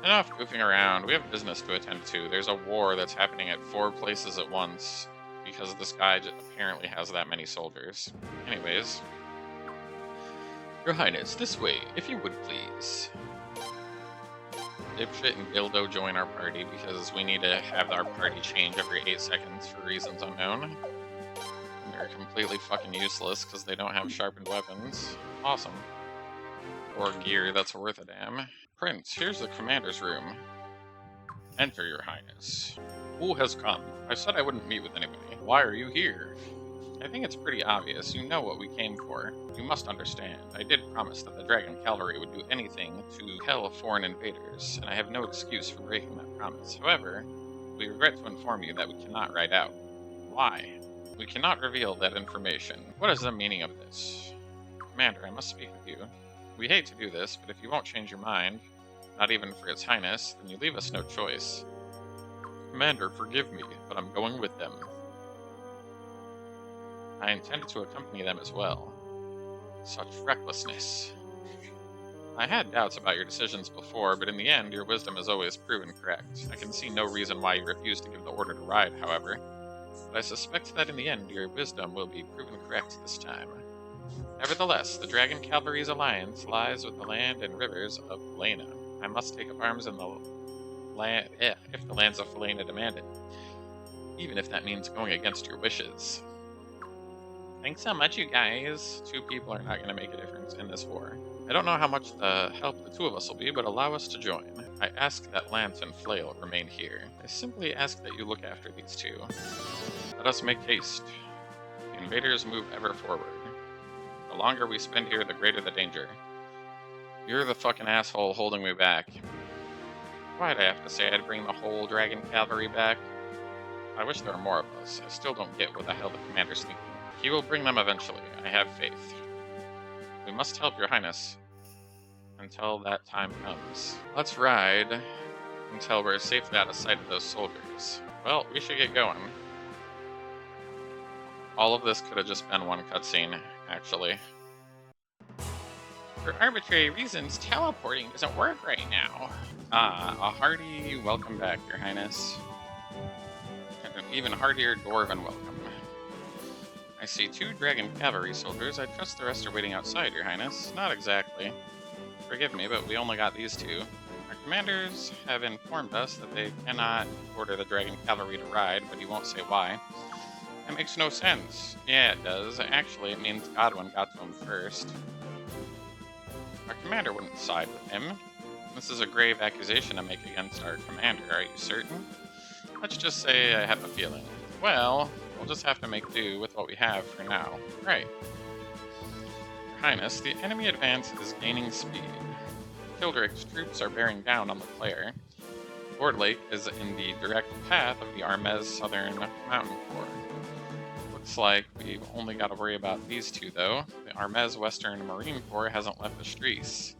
Enough goofing around. We have business to attend to. There's a war that's happening at 4 places at once because this guy apparently has that many soldiers. Anyways. Your Highness, this way, if you would please. Dipshit and Dildo join our party because we need to have our party change every 8 seconds for reasons unknown. And they're completely fucking useless because they don't have sharpened weapons. Awesome. Or gear that's worth a damn. Prince, here's the commander's room. Enter, your highness. Who has come? I said I wouldn't meet with anybody. Why are you here? I think it's pretty obvious. You know what we came for. You must understand. I did promise that the Dragon Cavalry would do anything to quell foreign invaders, and I have no excuse for breaking that promise. However, we regret to inform you that we cannot ride out. Why? We cannot reveal that information. What is the meaning of this? Commander, I must speak with you. We hate to do this, but if you won't change your mind, not even for His Highness, then you leave us no choice. Commander, forgive me, but I'm going with them. I intended to accompany them as well. Such recklessness. I had doubts about your decisions before, but in the end, your wisdom has always proven correct. I can see no reason why you refused to give the order to ride, however. But I suspect that in the end, your wisdom will be proven correct this time. Nevertheless, the Dragon Cavalry's alliance lies with the land and rivers of Felena. I must take up arms in the land if the lands of Felena demand it, even if that means going against your wishes. Thanks so much, you guys. 2 people are not going to make a difference in this war. I don't know how much the help the 2 of us will be, but allow us to join. I ask that Lance and Flail remain here. I simply ask that you look after these 2. Let us make haste. The invaders move ever forward. The longer we spend here, the greater the danger. You're the fucking asshole holding me back. Why'd I have to say I'd bring the whole Dragon Cavalry back? I wish there were more of us. I still don't get what the hell the commander's thinking. He will bring them eventually. I have faith. We must help your highness until that time comes. Let's ride until we're safely out of sight of those soldiers. Well, we should get going. All of this could have just been one cutscene, actually. For arbitrary reasons, teleporting doesn't work right now. A hearty welcome back, your highness. And an even heartier dwarven welcome. I see 2 Dragon Cavalry soldiers. I trust the rest are waiting outside, your highness. Not exactly. Forgive me, but we only got these 2. Our commanders have informed us that they cannot order the Dragon Cavalry to ride, but he won't say why. That makes no sense. Yeah, it does. Actually, it means Godwin got to him first. Our commander wouldn't side with him. This is a grave accusation to make against our commander, are you certain? Let's just say I have a feeling. Well, we'll just have to make do with what we have for now. Right. Your Highness, the enemy advance is gaining speed. Kildrick's troops are bearing down on the player. Lord Lake is in the direct path of the Armez Southern Mountain Corps. Looks like we've only got to worry about these 2, though. The Armez Western Marine Corps hasn't left the streets.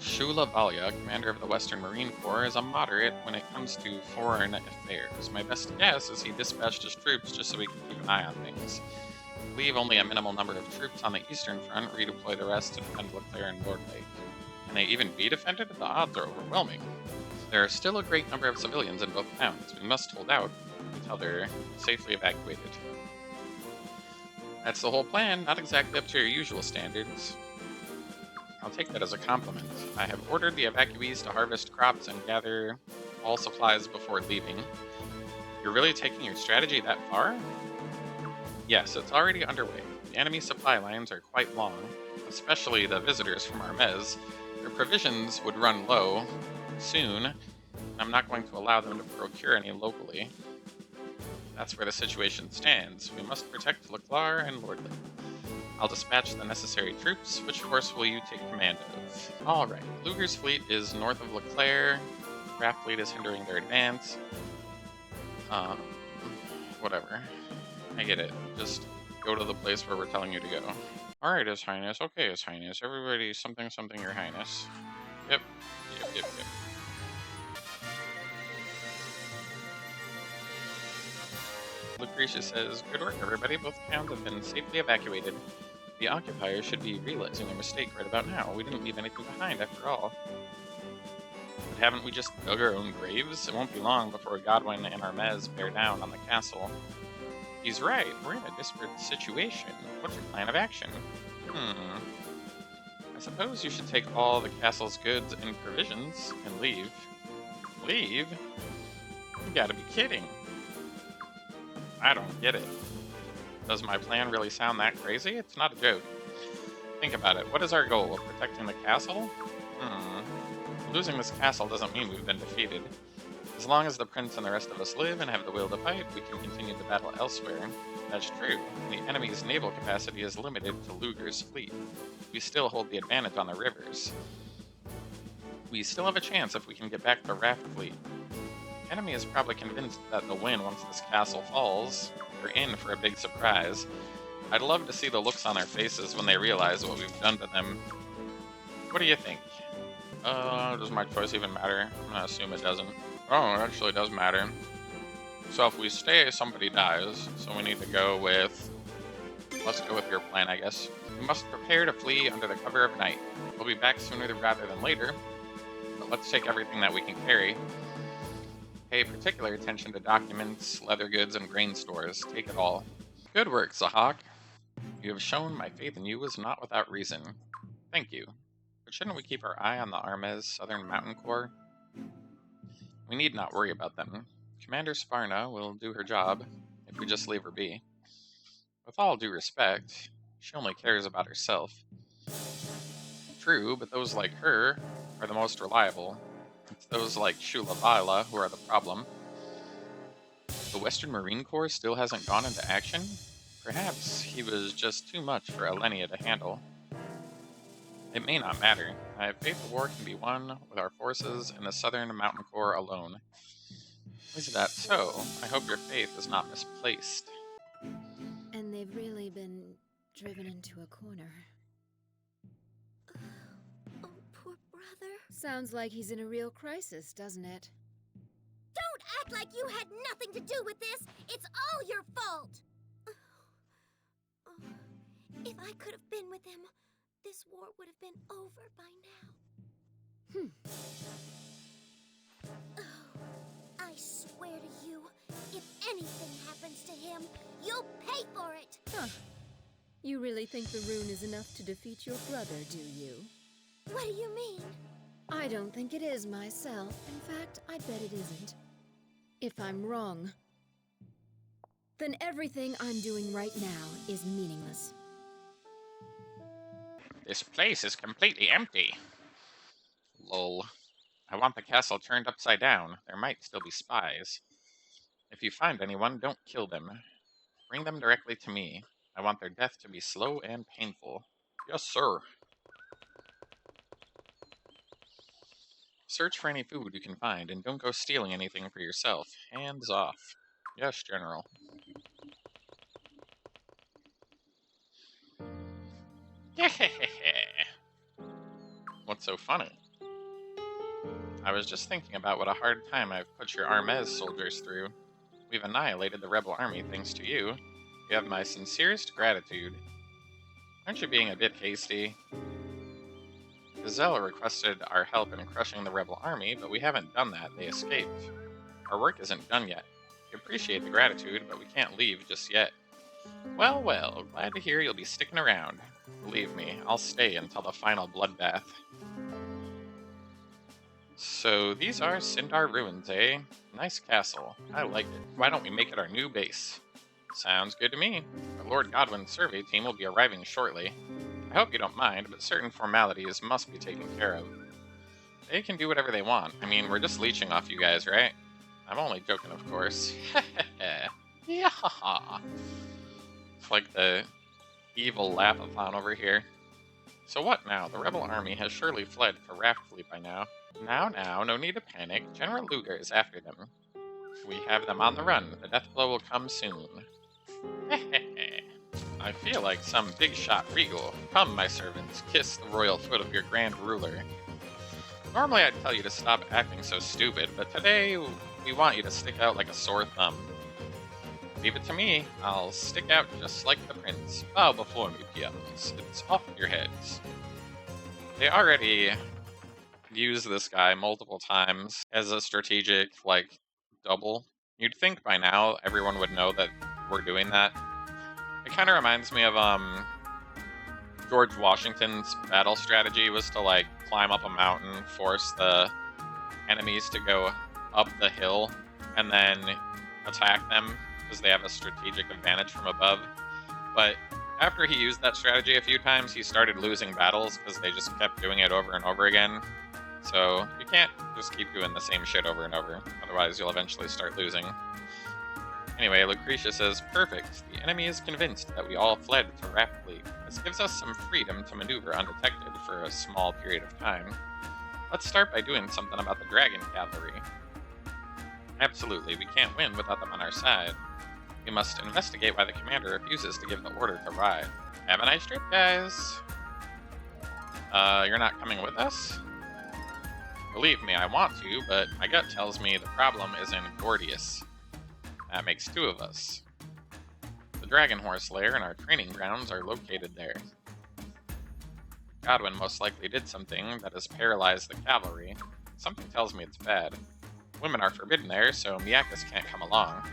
Shula Valya, commander of the Western Marine Corps, is a moderate when it comes to foreign affairs. My best guess is he dispatched his troops just so he could keep an eye on things. Leave only a minimal number of troops on the eastern front, redeploy the rest to defend LeClaire and Lord Lake. Can they even be defended? The odds are overwhelming. There are still a great number of civilians in both towns. We must hold out until they're safely evacuated. That's the whole plan, not exactly up to your usual standards. I'll take that as a compliment. I have ordered the evacuees to harvest crops and gather all supplies before leaving. You're really taking your strategy that far? Yes, it's already underway. The enemy supply lines are quite long, especially the visitors from Armez. Their provisions would run low soon, and I'm not going to allow them to procure any locally. That's where the situation stands. We must protect LeClaire and Lord Lake. I'll dispatch the necessary troops. Which force will you take command of? Alright, Luger's fleet is north of LeClaire. Craft fleet is hindering their advance. Whatever. I get it. Just go to the place where we're telling you to go. Alright, His Highness. Okay, His Highness. Everybody, something, Your Highness. Yep. Lucretia says, good work, everybody. Both towns have been safely evacuated. The occupiers should be realizing their mistake right about now. We didn't leave anything behind, after all. But haven't we just dug our own graves? It won't be long before Godwin and Armez bear down on the castle. He's right. We're in a desperate situation. What's your plan of action? I suppose you should take all the castle's goods and provisions and leave. Leave? You gotta be kidding. I don't get it. Does my plan really sound that crazy? It's not a joke. Think about it. What is our goal? Protecting the castle? Losing this castle doesn't mean we've been defeated. As long as the prince and the rest of us live and have the will to fight, we can continue the battle elsewhere. That's true. The enemy's naval capacity is limited to Luger's fleet. We still hold the advantage on the rivers. We still have a chance if we can get back the raft fleet. The enemy is probably convinced that they'll win once this castle falls. We're in for a big surprise. I'd love to see the looks on their faces when they realize what we've done to them. What do you think? Does my choice even matter? I'm gonna assume it doesn't. Oh, it actually does matter. So if we stay, somebody dies. So we need to go with... Let's go with your plan, I guess. We must prepare to flee under the cover of night. We'll be back sooner rather than later. But let's take everything that we can carry. Pay particular attention to documents, leather goods, and grain stores. Take it all. Good work, Zahak. You have shown my faith in you was not without reason. Thank you. But shouldn't we keep our eye on the Armez Southern Mountain Corps? We need not worry about them. Commander Sparna will do her job if we just leave her be. With all due respect, she only cares about herself. True, but those like her are the most reliable. It's those like Shula Vaila who are the problem. The Western Marine Corps still hasn't gone into action? Perhaps he was just too much for Elenia to handle. It may not matter. I have faith the war can be won with our forces and the Southern Mountain Corps alone. Is that so? I hope your faith is not misplaced. And they've really been driven into a corner. Oh, poor brother. Sounds like he's in a real crisis, doesn't it? Don't act like you had nothing to do with this! It's all your fault! If I could have been with him, this war would have been over by now. I swear to you, if anything happens to him, you'll pay for it! Huh. You really think the rune is enough to defeat your brother, do you? What do you mean? I don't think it is myself. In fact, I bet it isn't. If I'm wrong, then everything I'm doing right now is meaningless. This place is completely empty. Lol. I want the castle turned upside down. There might still be spies. If you find anyone, don't kill them. Bring them directly to me. I want their death to be slow and painful. Yes, sir. Search for any food you can find, and don't go stealing anything for yourself. Hands off. Yes, General. What's so funny? I was just thinking about what a hard time I've put your Armez soldiers through. We've annihilated the rebel army thanks to you. You have my sincerest gratitude. Aren't you being a bit hasty? Gazelle requested our help in crushing the rebel army, but we haven't done that. They escaped. Our work isn't done yet. We appreciate the gratitude, but we can't leave just yet. Well, well, glad to hear you'll be sticking around. Believe me, I'll stay until the final bloodbath. So these are Sindar ruins, eh? Nice castle. I like it. Why don't we make it our new base? Sounds good to me. The Lord Godwin's survey team will be arriving shortly. I hope you don't mind, but certain formalities must be taken care of. They can do whatever they want. I mean, we're just leeching off you guys, right? I'm only joking, of course. Yeah. It's like the evil laugh-a-thon over here. So what now? The rebel army has surely fled to Raftfleet by now. Now, no need to panic. General Luger is after them. We have them on the run. The death blow will come soon. I feel like some big shot regal. Come, my servants, kiss the royal foot of your grand ruler. Normally I'd tell you to stop acting so stupid, but today we want you to stick out like a sore thumb. Leave it to me. I'll stick out just like the prince. Bow before me, peons. It's off your heads. They already used this guy multiple times as a strategic, like, double. You'd think by now everyone would know that we're doing that. It kind of reminds me of, George Washington's battle strategy was to, like, climb up a mountain, force the enemies to go up the hill, and then attack them, because they have a strategic advantage from above. But after he used that strategy a few times, he started losing battles, because they just kept doing it over and over again. So you can't just keep doing the same shit over and over, otherwise you'll eventually start losing. Anyway, Lucretia says, perfect. The enemy is convinced that we all fled to Raftfleet. This gives us some freedom to maneuver undetected for a small period of time. Let's start by doing something about the dragon cavalry. Absolutely, we can't win without them on our side. We must investigate why the commander refuses to give the order to ride. Have a nice trip, guys! You're not coming with us? Believe me, I want to, but my gut tells me the problem is in Gordius. That makes two of us. The Dragon Horse lair and our training grounds are located there. Godwin most likely did something that has paralyzed the cavalry. Something tells me it's bad. Women are forbidden there, so Miakus can't come along.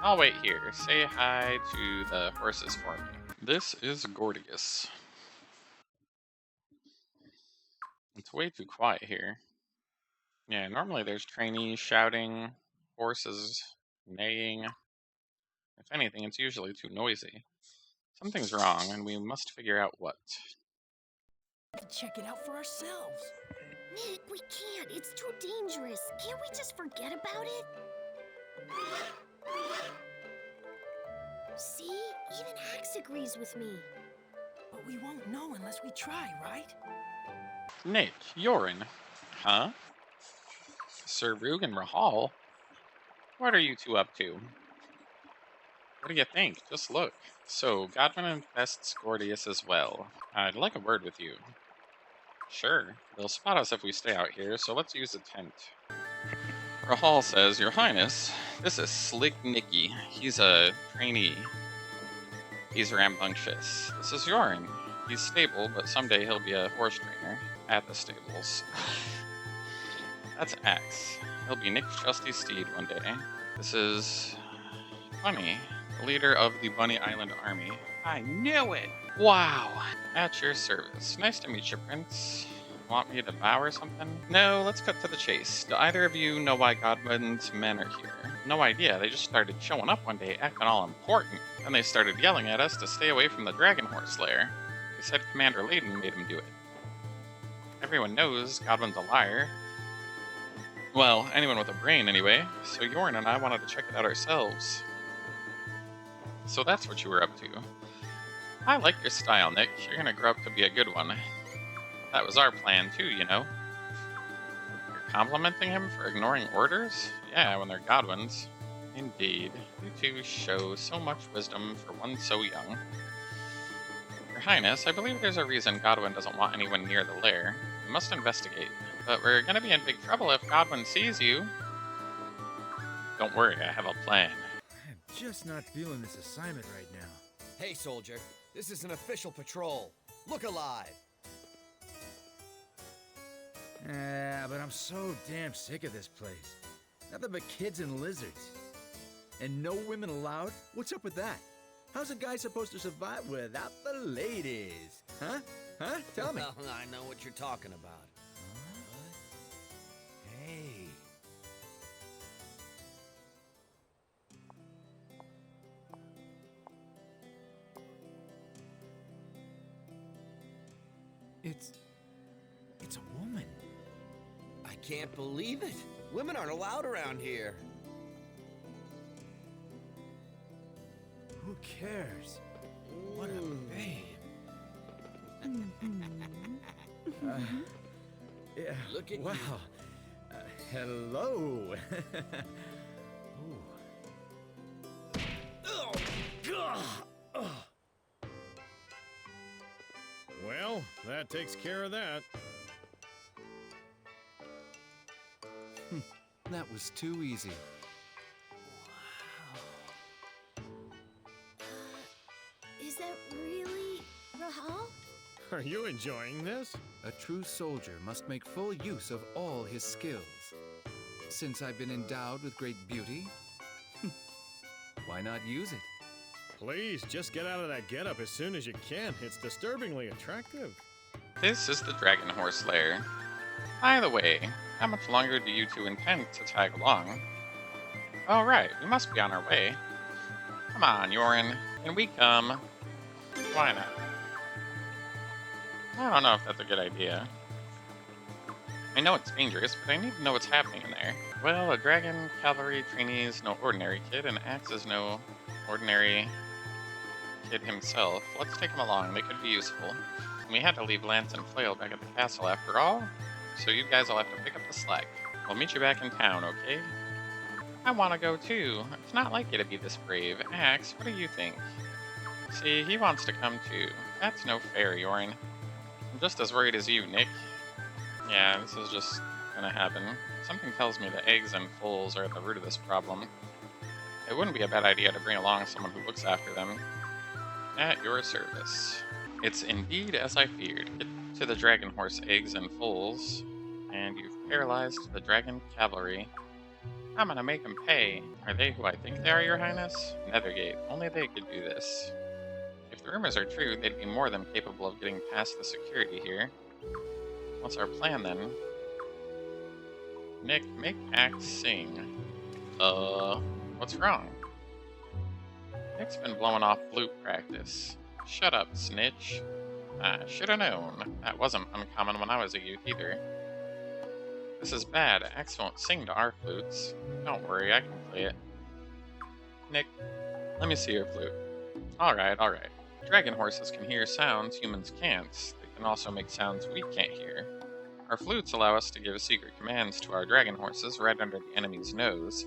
I'll wait here. Say hi to the horses for me. This is Gordius. It's way too quiet here. Yeah, normally there's trainees shouting, horses neighing. If anything, it's usually too noisy. Something's wrong, and we must figure out what. Check it out for ourselves. Nick, we can't. It's too dangerous. Can't we just forget about it? See? Even Axe agrees with me. But we won't know unless we try, right? Nick, Yorin. Huh? Sir Rug and Rahal? What are you two up to? What do you think? Just look. So, Godwin infests Gordius as well. I'd like a word with you. Sure. They'll spot us if we stay out here, so let's use a tent. Rahal says, Your Highness, this is Slick Nicky. He's a trainee. He's rambunctious. This is Yorin. He's stable, but someday he'll be a horse trainer at the stables. That's Axe. He'll be Nick's trusty steed one day. This is Bunny, the leader of the Bunny Island Army. I knew it! Wow! At your service. Nice to meet you, Prince. Want me to bow or something? No, let's cut to the chase. Do either of you know why Godwin's men are here? No idea. They just started showing up one day, acting all important. Then they started yelling at us to stay away from the Dragon Horse lair. They said Commander Layden made him do it. Everyone knows Godwin's a liar. Well, anyone with a brain, anyway. So Yorin and I wanted to check it out ourselves. So that's what you were up to. I like your style, Nick. You're gonna grow up to be a good one. That was our plan, too, you know. You're complimenting him for ignoring orders? Yeah, when they're Godwin's. Indeed. You two show so much wisdom for one so young. Your Highness, I believe there's a reason Godwin doesn't want anyone near the lair. We must investigate. But we're gonna be in big trouble if Godwin sees you. Don't worry, I have a plan. I'm just not feeling this assignment right now. Hey, soldier. This is an official patrol. Look alive. But I'm so damn sick of this place. Nothing but kids and lizards. And no women allowed? What's up with that? How's a guy supposed to survive without the ladies? Huh? Huh? Tell me. Well, I know what you're talking about. Hey. It's a woman. I can't believe it. Women aren't allowed around here. Who cares? What a babe. Yeah, Look at wow. you. Hello. Ooh. Oh, God. Oh. Well, that takes care of that. That was too easy. Is that really Rahal? Are you enjoying this? A true soldier must make full use of all his skills. Since I've been endowed with great beauty, why not use it? Please, just get out of that getup as soon as you can. It's disturbingly attractive. This is the Dragon Horse Lair. By the way, how much longer do you two intend to tag along? All right, we must be on our way. Come on, Yorin. Can we come? Why not? I don't know if that's a good idea. I know it's dangerous, but I need to know what's happening in there. Well, a dragon cavalry trainee's no ordinary kid, and Axe is no ordinary kid himself. Let's take him along, they could be useful. We had to leave Lance and Flail back at the castle after all, so you guys will have to pick up the slack. We'll meet you back in town, okay? I want to go too. It's not like you to be this brave. Axe, what do you think? See, he wants to come too. That's no fair, Yorin. I'm just as worried as you, Nick. Yeah, this is just gonna happen. Something tells me the eggs and foals are at the root of this problem. It wouldn't be a bad idea to bring along someone who looks after them. At your service. It's indeed as I feared. Get to the dragon horse eggs and foals, and you've paralyzed the dragon cavalry. I'm gonna make them pay. Are they who I think they are, Your Highness? Nethergate. Only they could do this. If the rumors are true, they'd be more than capable of getting past the security here. What's our plan, then? Nick, make Axe sing. What's wrong? Nick's been blowing off flute practice. Shut up, snitch. I should've known. That wasn't uncommon when I was a youth, either. This is bad. Axe won't sing to our flutes. Don't worry, I can play it. Nick, let me see your flute. Alright, alright. Dragon horses can hear sounds humans can't. They can also make sounds we can't hear. Our flutes allow us to give secret commands to our dragon horses right under the enemy's nose.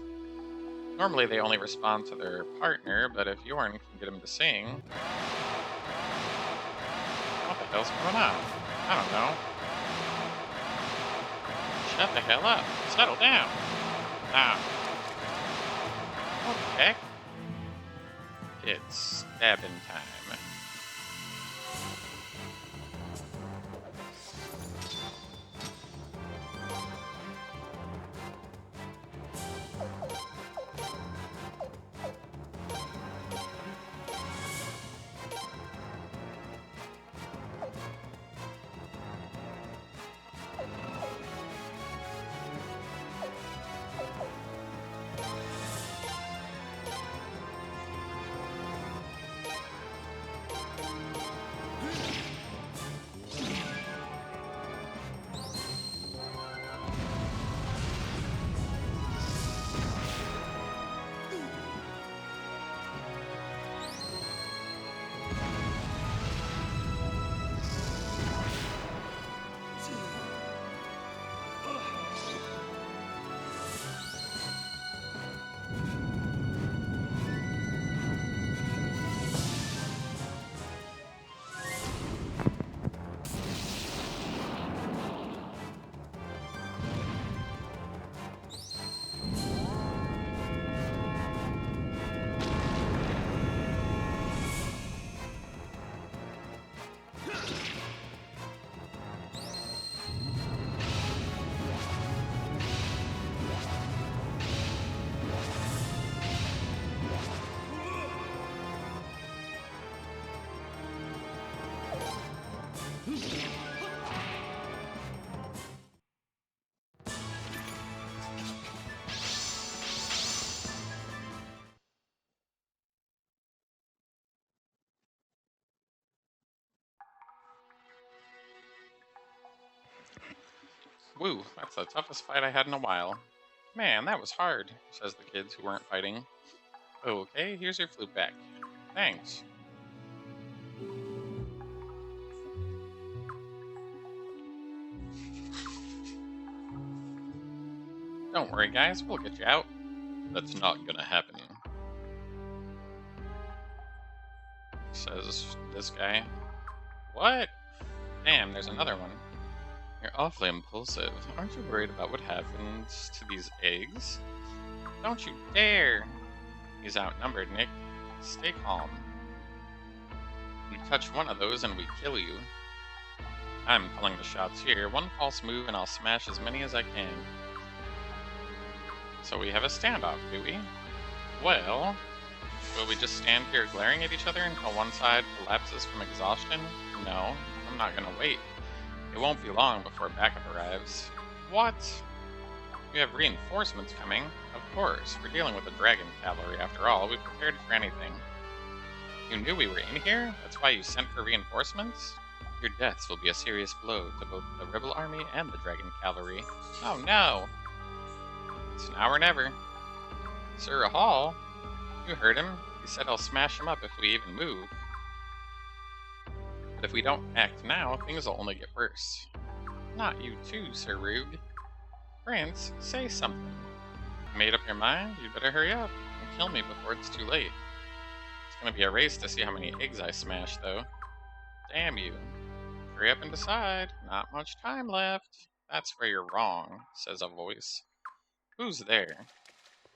Normally they only respond to their partner, but if Yorn can get him to sing... What the hell's going on? I don't know. Shut the hell up. Settle down. Now. What the heck? It's stabbing time. Woo, that's the toughest fight I had in a while. Man, that was hard, says the kids who weren't fighting. Okay, here's your flute back. Thanks. Don't worry, guys, we'll get you out. That's not gonna happen, says this guy. What? Damn, there's another one. You're awfully impulsive. Aren't you worried about what happens to these eggs? Don't you dare! He's outnumbered, Nick. Stay calm. We touch one of those and we kill you. I'm calling the shots here. One false move and I'll smash as many as I can. So we have a standoff, do we? Well, will we just stand here glaring at each other until one side collapses from exhaustion? No, I'm not gonna wait. It won't be long before backup arrives. What? You have reinforcements coming? Of course, we're dealing with the dragon cavalry after all. We prepared for anything. You knew we were in here? That's why you sent for reinforcements? Your deaths will be a serious blow to both the rebel army and the dragon cavalry. Oh no! It's now or never. Sir Hall? You heard him. He said I'll smash him up if we even move. But if we don't act now, things will only get worse. Not you too, Sir Rug. Prince, say something. Made up your mind? You'd better hurry up and kill me before it's too late. It's gonna be a race to see how many eggs I smash, though. Damn you. Hurry up and decide. Not much time left. That's where you're wrong, says a voice. Who's there?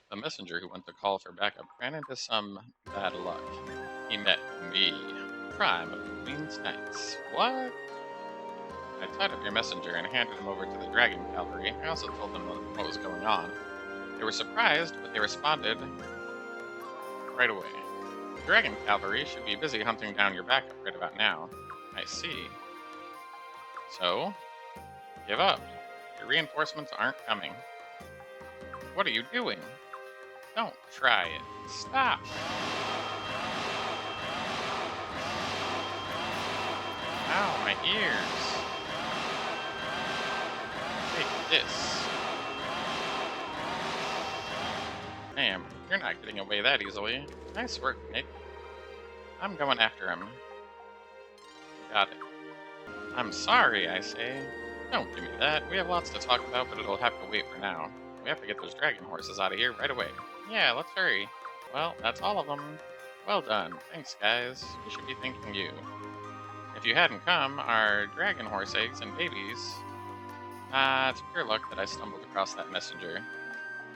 The messenger who went to call for backup ran into some bad luck. He met me, Prime of the Queen's Knights. What? I tied up your messenger and handed him over to the dragon cavalry. I also told them what was going on. They were surprised, but they responded right away. The dragon cavalry should be busy hunting down your backup right about now. I see. So, give up. Your reinforcements aren't coming. What are you doing? Don't try it. Stop! Ow, my ears! Take this. Damn, you're not getting away that easily. Nice work, Nick. I'm going after him. Got it. I'm sorry, I say. Don't give me that. We have lots to talk about, but it'll have to wait for now. We have to get those dragon horses out of here right away. Yeah, let's hurry. Well, that's all of them. Well done. Thanks, guys. We should be thanking you. If you hadn't come, our dragon horse eggs and babies... it's pure luck that I stumbled across that messenger.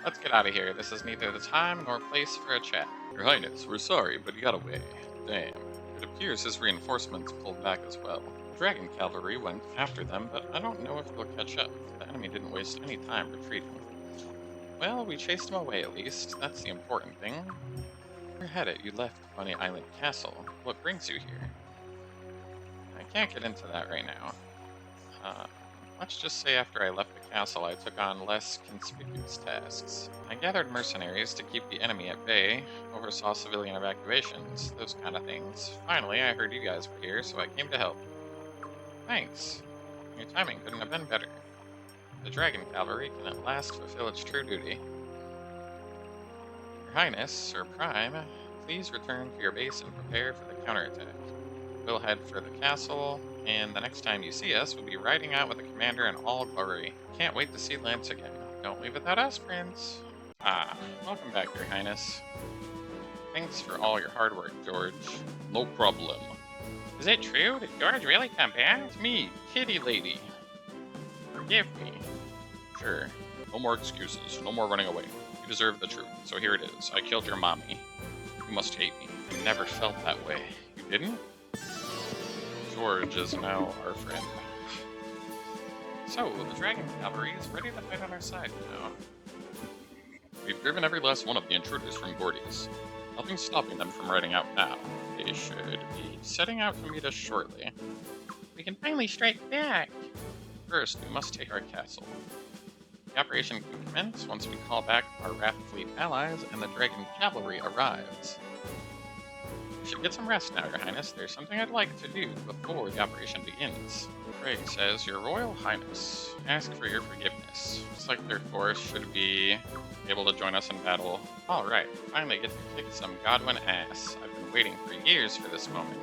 Let's get out of here. This is neither the time nor place for a chat. Your Highness, we're sorry, but he got away. Damn. It appears his reinforcements pulled back as well. The dragon cavalry went after them, but I don't know if they'll catch up. The enemy didn't waste any time retreating. Well, we chased him away at least. That's the important thing. Where had it? You left Bunny Island Castle. What brings you here? I can't get into that right now. Let's just say after I left the castle, I took on less conspicuous tasks. I gathered mercenaries to keep the enemy at bay, oversaw civilian evacuations, those kind of things. Finally, I heard you guys were here, so I came to help. Thanks. Your timing couldn't have been better. The dragon cavalry can at last fulfill its true duty. Your Highness, Sir Prime, please return to your base and prepare for the counterattack. We'll head for the castle, and the next time you see us, we'll be riding out with the commander in all glory. Can't wait to see Lance again. Don't leave without us, Prince. Welcome back, Your Highness. Thanks for all your hard work, George. No problem. Is it true? Did George really come back? Me, Kitty Lady. Forgive me. Sure. No more excuses. No more running away. You deserve the truth, so here it is. I killed your mommy. You must hate me. You never felt that way. You didn't? George is now our friend. So, the dragon cavalry is ready to fight on our side now. We've driven every last one of the intruders from Gordius. Nothing's stopping them from riding out now. They should be setting out to meet us shortly. We can finally strike back! First, we must take our castle. The operation can commence once we call back our Wrath Fleet allies and the dragon cavalry arrives. should get some rest now, Your Highness. There's something I'd like to do before the operation begins. Craig says, Your Royal Highness, ask for your forgiveness. Looks like their force should be able to join us in battle. Alright, finally get to kick some Godwin ass. I've been waiting for years for this moment.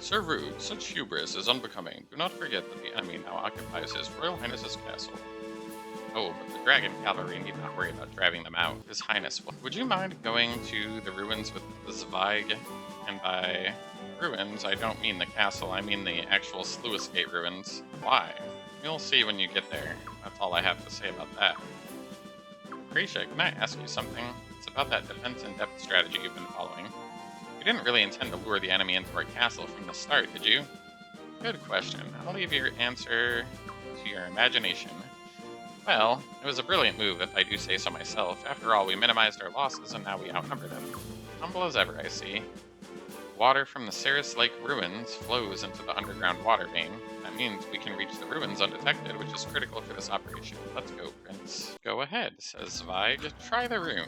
Sir Rude, such hubris is unbecoming. Do not forget that the enemy now occupies His Royal Highness's castle. Oh, but the dragon cavalry need not worry about driving them out. His Highness, would you mind going to the ruins with the Zweig? And by ruins, I don't mean the castle, I mean the actual Sluice Gate ruins. Why? You'll see when you get there. That's all I have to say about that. Krisha, can I ask you something? It's about that defense-in-depth strategy you've been following. You didn't really intend to lure the enemy into our castle from the start, did you? Good question. I'll leave your answer to your imagination. Well, it was a brilliant move if I do say so myself. After all, we minimized our losses and now we outnumber them. Humble as ever, I see. Water from the Ceres Lake ruins flows into the underground water vein. That means we can reach the ruins undetected, which is critical for this operation. Let's go, Prince. Go ahead, says Zweig. Try the rune.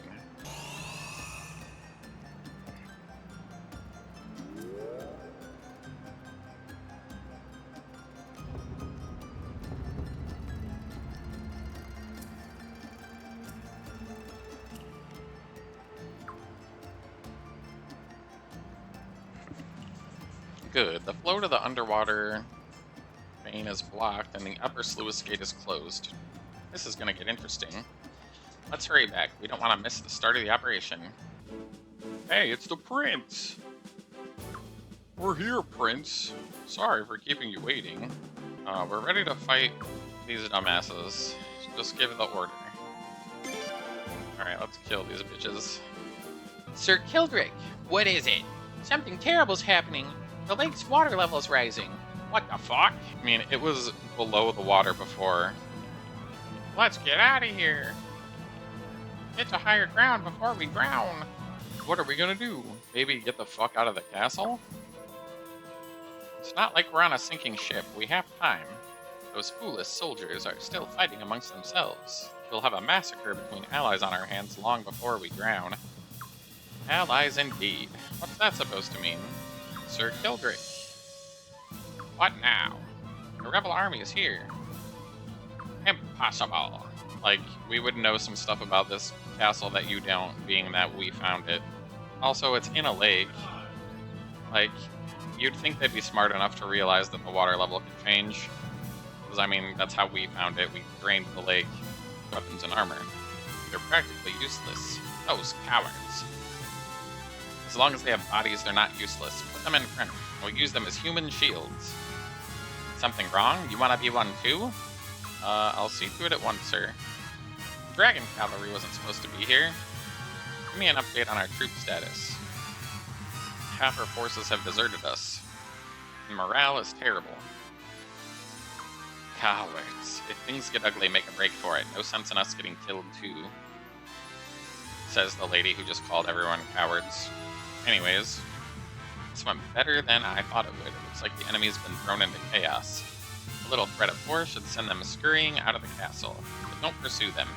Good. The flow to the underwater vein is blocked, and the upper sluice gate is closed. This is going to get interesting. Let's hurry back. We don't want to miss the start of the operation. Hey, it's the Prince! We're here, Prince. Sorry for keeping you waiting. We're ready to fight these dumbasses. Just give the order. Alright, let's kill these bitches. Sir Kildrick, what is it? Something terrible's happening. The lake's water level's rising. What the fuck? I mean, it was below the water before. Let's get out of here. Get to higher ground before we drown. What are we gonna do? Maybe get the fuck out of the castle? It's not like we're on a sinking ship. We have time. Those foolish soldiers are still fighting amongst themselves. We'll have a massacre between allies on our hands long before we drown. Allies indeed. What's that supposed to mean? Sir Kildrick. What now? The rebel army is here. Impossible. Like, we would know some stuff about this castle that you don't, being that we found it. Also, it's in a lake. Like, you'd think they'd be smart enough to realize that the water level can change. Because, I mean, that's how we found it. We drained the lake. Weapons and armor. They're practically useless. Those cowards. As long as they have bodies, they're not useless. Put them in front. We'll use them as human shields. Something wrong? You want to be one too? I'll see to it at once, sir. Dragon cavalry wasn't supposed to be here. Give me an update on our troop status. Half our forces have deserted us. And morale is terrible. Cowards. If things get ugly, make a break for it. No sense in us getting killed too. Says the lady who just called everyone cowards. Anyways, this went better than I thought it would. It looks like the enemy's been thrown into chaos. A little threat of force should send them scurrying out of the castle, but don't pursue them.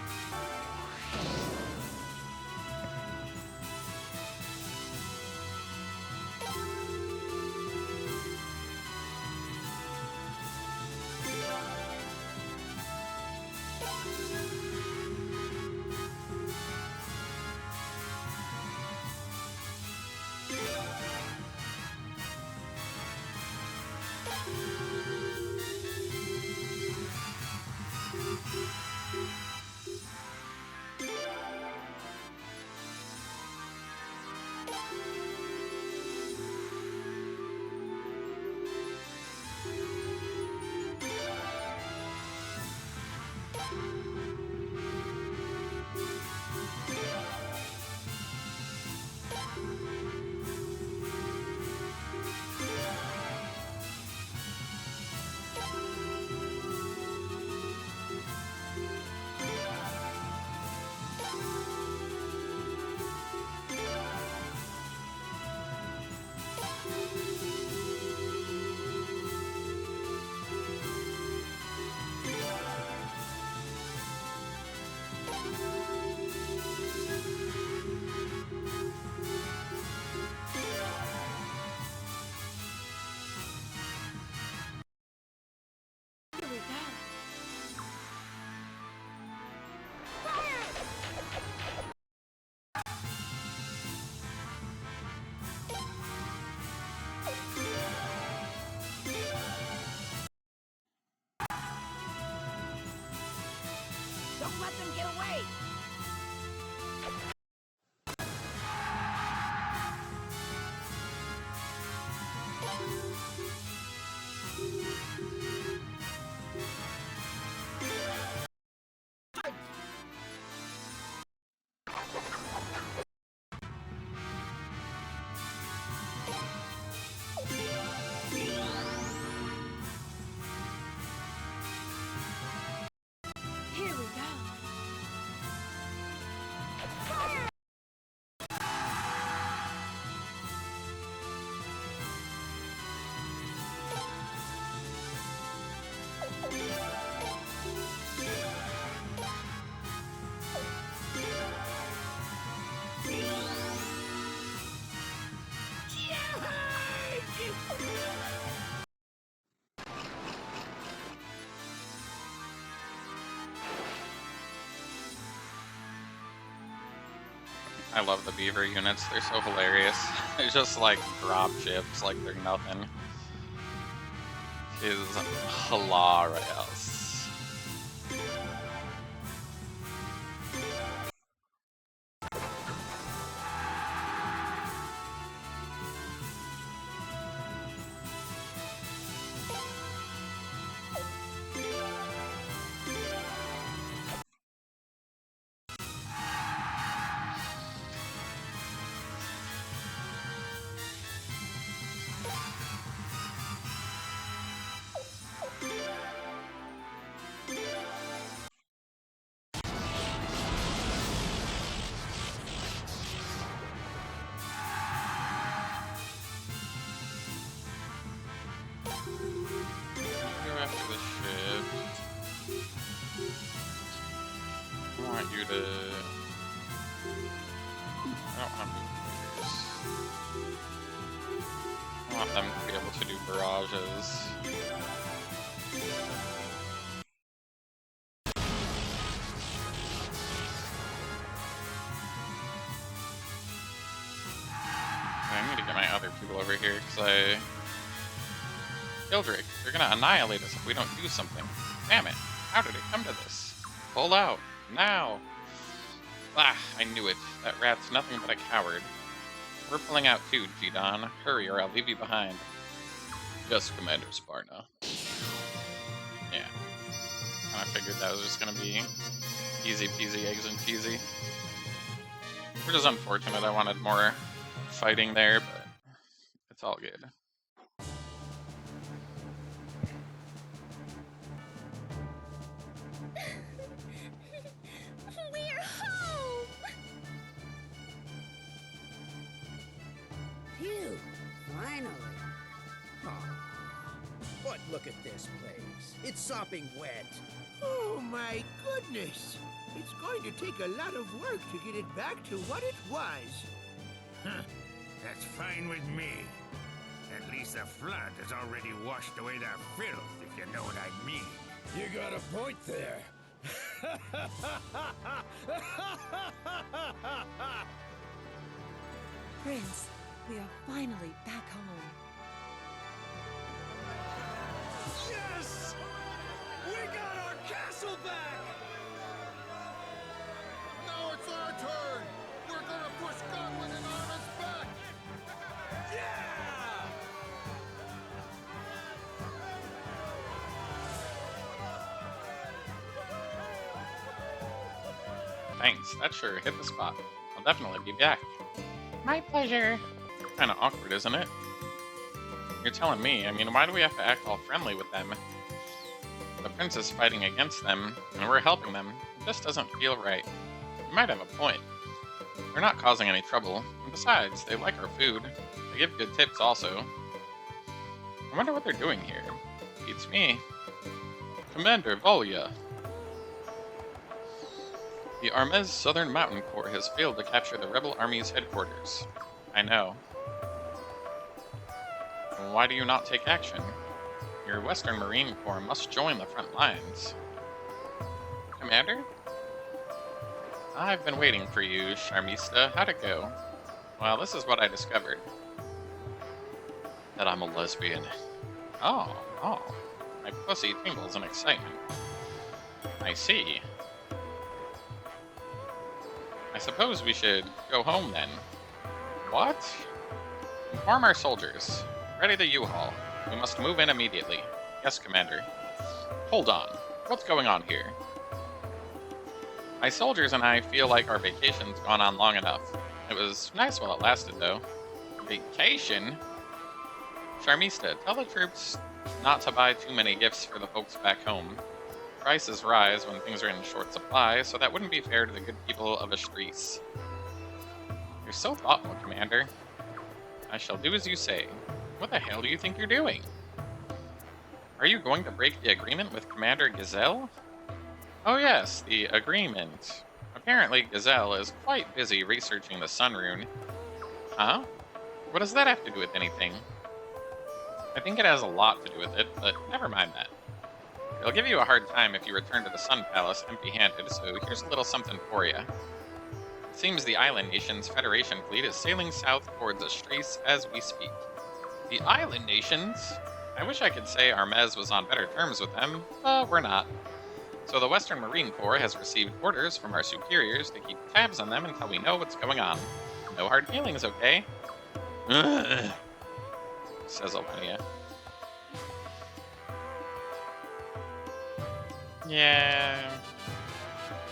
let them get away! Here we go. I love the beaver units, they're so hilarious. They just like drop ships like they're nothing. Is hilarious. Go after the ship. I want you to... I don't want to move yours. I want them to be able to do barrages. I need to get my other people over here, because Gildrick, they're gonna annihilate us if we don't do something. Damn it, how did it come to this? Pull out, now! Ah, I knew it. That rat's nothing but a coward. We're pulling out too, G-Don. Hurry or I'll leave you behind. Yes, Commander Sparna. Yeah. Kinda figured that was just gonna be easy peasy, eggs and cheesy. Which is unfortunate, I wanted more fighting there, but it's all good. We're home! Phew, finally. Aw. But look at this place. It's sopping wet. Oh my goodness! It's going to take a lot of work to get it back to what it was. Huh. That's fine with me. At least the flood has already washed away the filth, if you know what I mean. You got a point there. Prince, we are finally back home. Yes! We got our castle back! Now it's our turn! We're gonna push Scotland and Armus back! Yeah! Thanks, that sure hit the spot. I'll definitely be back. My pleasure. Kinda awkward, isn't it? You're telling me, I mean, why do we have to act all friendly with them? The prince is fighting against them, and we're helping them. It just doesn't feel right. You might have a point. We're not causing any trouble, and besides, they like our food. They give good tips also. I wonder what they're doing here. Beats me. Commander Volya. The Armez Southern Mountain Corps has failed to capture the rebel army's headquarters. I know. Why do you not take action? Your Western Marine Corps must join the front lines. Commander? I've been waiting for you, Charmista. How'd it go? Well, this is what I discovered. That I'm a lesbian. Oh. My pussy tingles in excitement. I see. I suppose we should go home then. What? Inform our soldiers. Ready the U-Haul. We must move in immediately. Yes, Commander. Hold on. What's going on here? My soldiers and I feel like our vacation's gone on long enough. It was nice while it lasted, though. Vacation? Charmista, tell the troops not to buy too many gifts for the folks back home. Prices rise when things are in short supply, so that wouldn't be fair to the good people of Astris. You're so thoughtful, Commander. I shall do as you say. What the hell do you think you're doing? Are you going to break the agreement with Commander Gazelle? Oh yes, the agreement. Apparently Gazelle is quite busy researching the Sun Rune. Huh? What does that have to do with anything? I think it has a lot to do with it, but never mind that. It'll give you a hard time if you return to the Sun Palace empty-handed, so here's a little something for you. It seems the island nation's Federation fleet is sailing south towards Astris as we speak. The island nations? I wish I could say Armez was on better terms with them, but we're not. So the Western Marine Corps has received orders from our superiors to keep tabs on them until we know what's going on. No hard feelings, okay? Ugh, says Alenia. Yeah,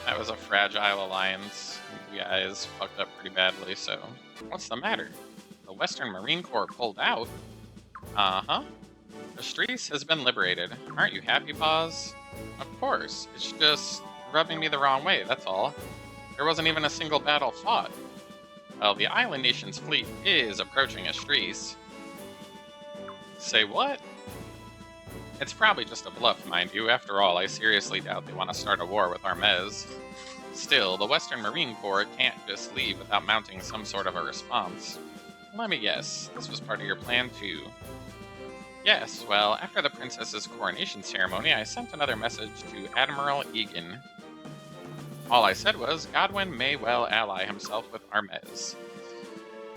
that was a fragile alliance. You guys fucked up pretty badly, so... What's the matter? The Western Marine Corps pulled out? Uh-huh. Astris has been liberated. Aren't you happy, Paws? Of course. It's just rubbing me the wrong way, that's all. There wasn't even a single battle fought. Well, the island nation's fleet is approaching Astris. Say what? It's probably just a bluff, mind you. After all, I seriously doubt they want to start a war with Armez. Still, the Western Marine Corps can't just leave without mounting some sort of a response. Let me guess, this was part of your plan too. Yes, well, after the princess's coronation ceremony, I sent another message to Admiral Egan. All I said was, Godwin may well ally himself with Armez.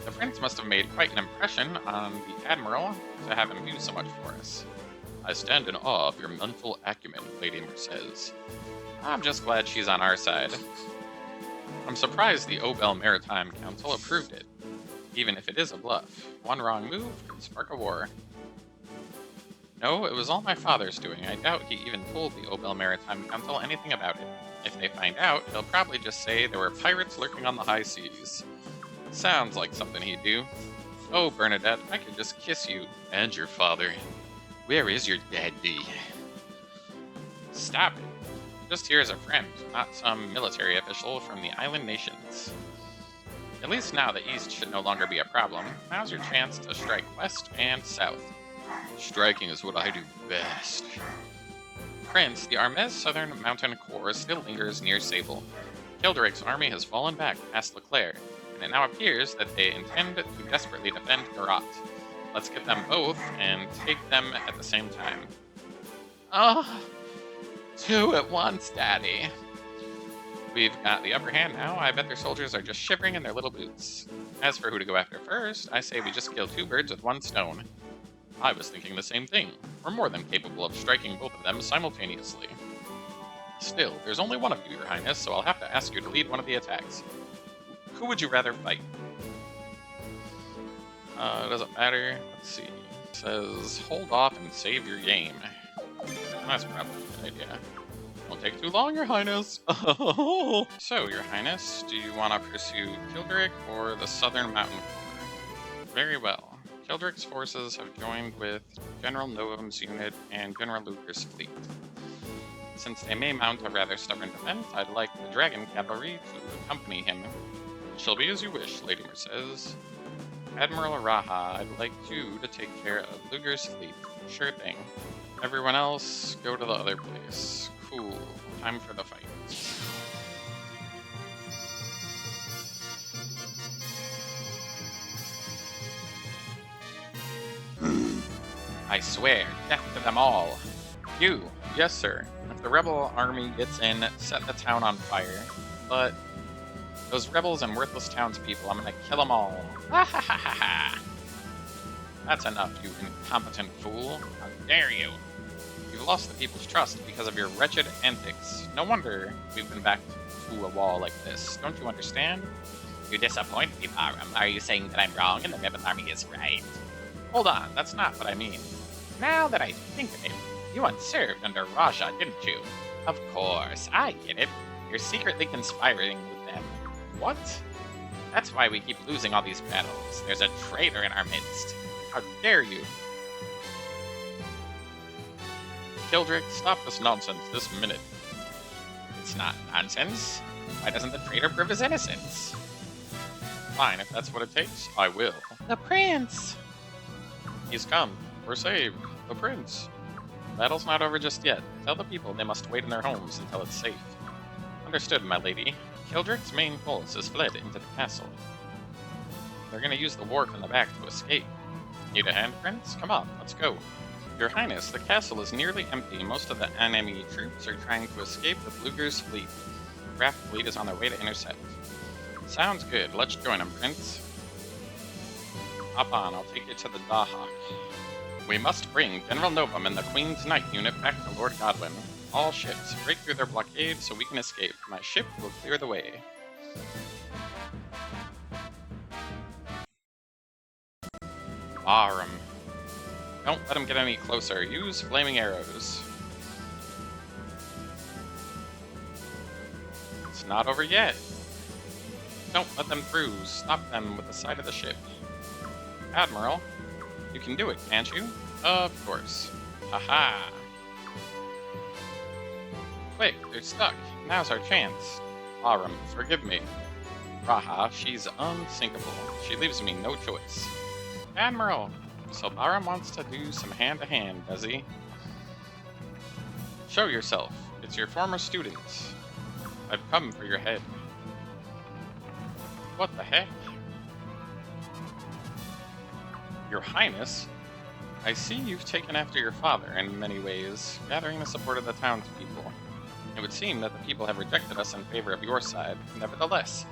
The prince must have made quite an impression on the Admiral to have him do so much for us. I stand in awe of your mental acumen, Lady Mercedes. I'm just glad she's on our side. I'm surprised the Obel Maritime Council approved it. Even if it is a bluff, one wrong move could spark a war. No, it was all my father's doing. I doubt he even told the Obel Maritime Council anything about it. If they find out, they'll probably just say there were pirates lurking on the high seas. Sounds like something he'd do. Oh, Bernadette, I could just kiss you. And your father. Where is your daddy? Stop it. Just here as a friend, not some military official from the island nations. At least now the east should no longer be a problem. Now's your chance to strike west and south. Striking is what I do best. Prince, the Armez Southern Mountain Corps still lingers near Sable. Kilderic's army has fallen back past Leclerc, and it now appears that they intend to desperately defend Garat. Let's get them both and take them at the same time. Oh, two at once, Daddy. We've got the upper hand now. I bet their soldiers are just shivering in their little boots. As for who to go after first, I say we just kill two birds with one stone. I was thinking the same thing. We're more than capable of striking both of them simultaneously. Still, there's only one of you, Your Highness, so I'll have to ask you to lead one of the attacks. Who would you rather fight? It doesn't matter. Let's see. It says, hold off and save your game. That's probably a good idea. Won't take too long, Your Highness. So, Your Highness, do you want to pursue Kilderic or the Southern Mountain Corps? Very well. Kilderic's forces have joined with General Novum's unit and General Luger's fleet. Since they may mount a rather stubborn defense, I'd like the Dragon Cavalry to accompany him. It shall be as you wish, Lady Mercedes. Admiral Araha, I'd like you to take care of Luger's fleet. Sure thing. Everyone else, go to the other place. Cool. Time for the fight. I swear, death to them all. You, yes sir. If the rebel army gets in, set the town on fire. But those rebels and worthless townspeople, I'm gonna kill them all. Ha ha ha ha ha! That's enough, you incompetent fool. How dare you! You've lost the people's trust because of your wretched antics. No wonder we've been back to a wall like this. Don't you understand? You disappoint me, Barum. Are you saying that I'm wrong and the Ribbon Army is right? Hold on, that's not what I mean. Now that I think of it, you once served under Raja, didn't you? Of course, I get it. You're secretly conspiring with them. What? That's why we keep losing all these battles. There's a traitor in our midst. How dare you? Kildrick, stop this nonsense this minute. It's not nonsense. Why doesn't the traitor prove his innocence? Fine, if that's what it takes, I will. The prince! He's come. We're saved. The prince. Battle's not over just yet. Tell the people they must wait in their homes until it's safe. Understood, my lady. Kildrick's main force has fled into the castle. They're gonna use the wharf in the back to escape. Need a hand, Prince? Come on, let's go. Your Highness, the castle is nearly empty. Most of the enemy troops are trying to escape the Blue Goose fleet. The raft fleet is on their way to intercept. Sounds good. Let's join them, Prince. Hop on, I'll take you to the Dahak. We must bring General Novum and the Queen's Knight unit back to Lord Godwin. All ships, break through their blockade so we can escape. My ship will clear the way. Barum. Don't let him get any closer. Use flaming arrows. It's not over yet. Don't let them through. Stop them with the side of the ship. Admiral, you can do it, can't you? Of course. Haha. Quick, they're stuck. Now's our chance. Barum, forgive me. Raha, she's unsinkable. She leaves me no choice. Admiral, so Barum wants to do some hand-to-hand, does he? Show yourself. It's your former students. I've come for your head. What the heck? Your Highness? I see you've taken after your father in many ways, gathering the support of the townspeople. It would seem that the people have rejected us in favor of your side. Nevertheless,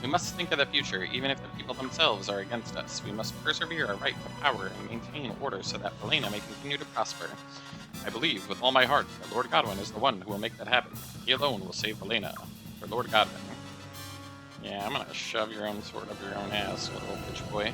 we must think of the future, even if the people themselves are against us. We must persevere our right to power and maintain order so that Helena may continue to prosper. I believe with all my heart that Lord Godwin is the one who will make that happen. He alone will save Helena. For Lord Godwin. Yeah, I'm gonna shove your own sword up your own ass, little bitch boy.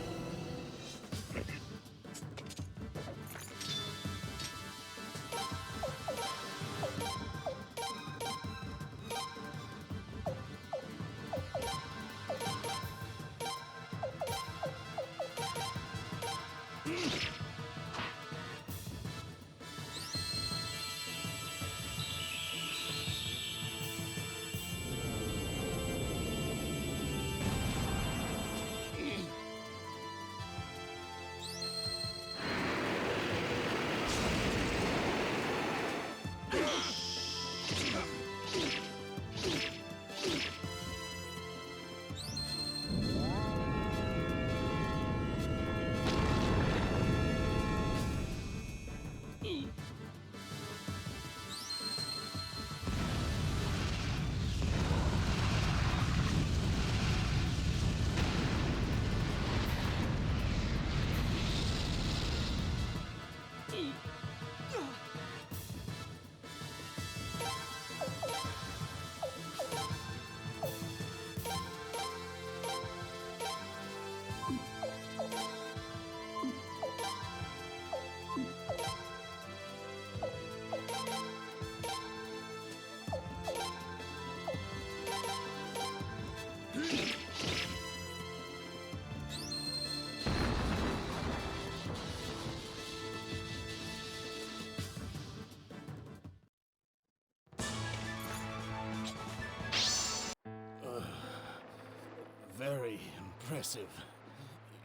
Very impressive,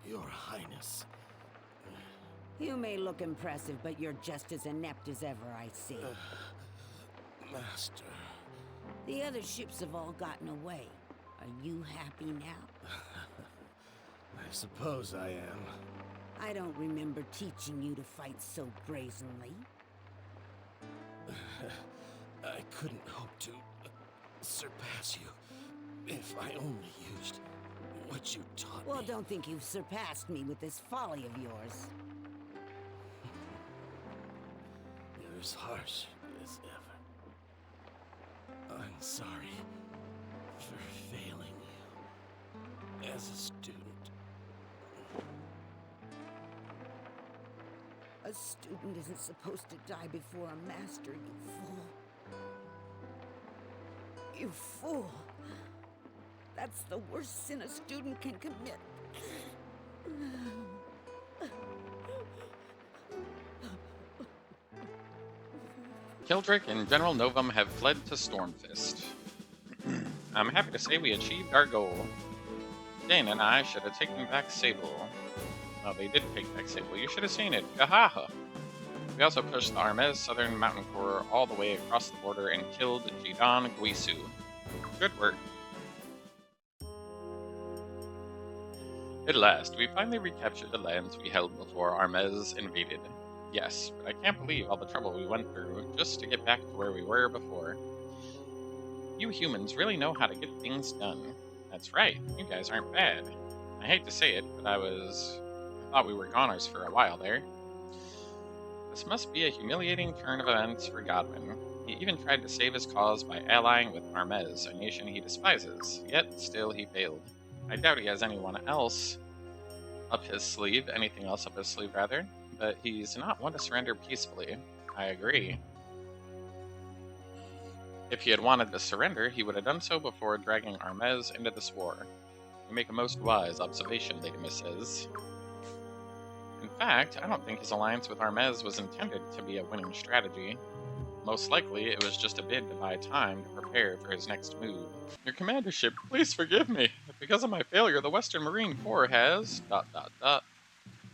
Your Highness. You may look impressive, but you're just as inept as ever, I see. Master. The other ships have all gotten away. Are you happy now? I suppose I am. I don't remember teaching you to fight so brazenly. I couldn't hope to surpass you if I only used what you taught Well, me. don't think you've surpassed me with this folly of yours. You're as harsh as ever. I'm sorry for failing you as a student. A student isn't supposed to die before a master, you fool. You fool. That's the worst sin a student can commit. Kildrick and General Novum have fled to Stormfist. I'm happy to say we achieved our goal. Dane and I should have taken back Sable. Well, they did take back Sable. You should have seen it. Gahaha! We also pushed the Armez Southern Mountain Corps all the way across the border and killed Jidan Guisu. Good work. At last, we finally recaptured the lands we held before Armez invaded. Yes, but I can't believe all the trouble we went through just to get back to where we were before. You humans really know how to get things done. That's right, you guys aren't bad. I hate to say it, but I thought we were goners for a while there. This must be a humiliating turn of events for Godwin. He even tried to save his cause by allying with Armez, a nation he despises, yet still he failed. I doubt he has anything else up his sleeve, but he's not one to surrender peacefully. I agree. If he had wanted to surrender, he would have done so before dragging Armez into this war. You make a most wise observation, Lady Mrs. In fact, I don't think his alliance with Armez was intended to be a winning strategy. Most likely, it was just a bid to buy time to prepare for his next move. Your commandership, please forgive me. Because of my failure, the Western Marine Corps has... ...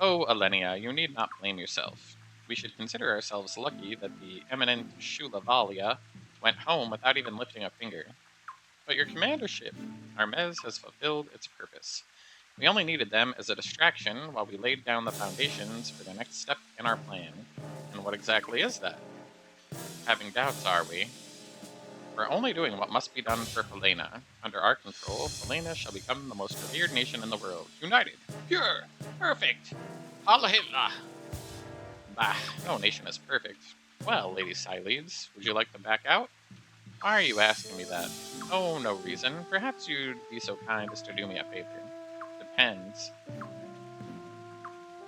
Oh, Alenia, you need not blame yourself. We should consider ourselves lucky that the eminent Shulavalia went home without even lifting a finger. But your commandership, Armez has fulfilled its purpose. We only needed them as a distraction while we laid down the foundations for the next step in our plan. And what exactly is that? Having doubts, are we? We're only doing what must be done for Helena. Under our control, Helena shall become the most revered nation in the world. United, pure, perfect. Allah. Bah, no nation is perfect. Well, Lady Siledes, would you like to back out? Why are you asking me that? Oh, no reason. Perhaps you'd be so kind as to do me a favor. Depends.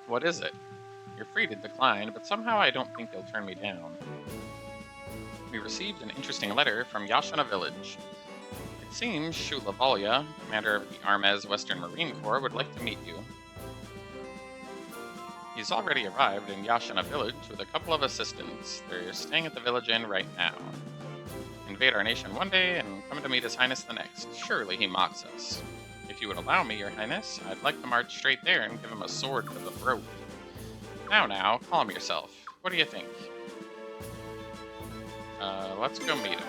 What is it? You're free to decline, but somehow I don't think you'll turn me down. We received an interesting letter from Yashana Village. It seems Shulavalia, commander of the Armez Western Marine Corps, would like to meet you. He's already arrived in Yashana Village with a couple of assistants. They're staying at the village inn right now. Invade our nation one day and come to meet His Highness the next. Surely he mocks us. If you would allow me, Your Highness, I'd like to march straight there and give him a sword to the throat. Now, calm yourself. What do you think? Let's go meet him.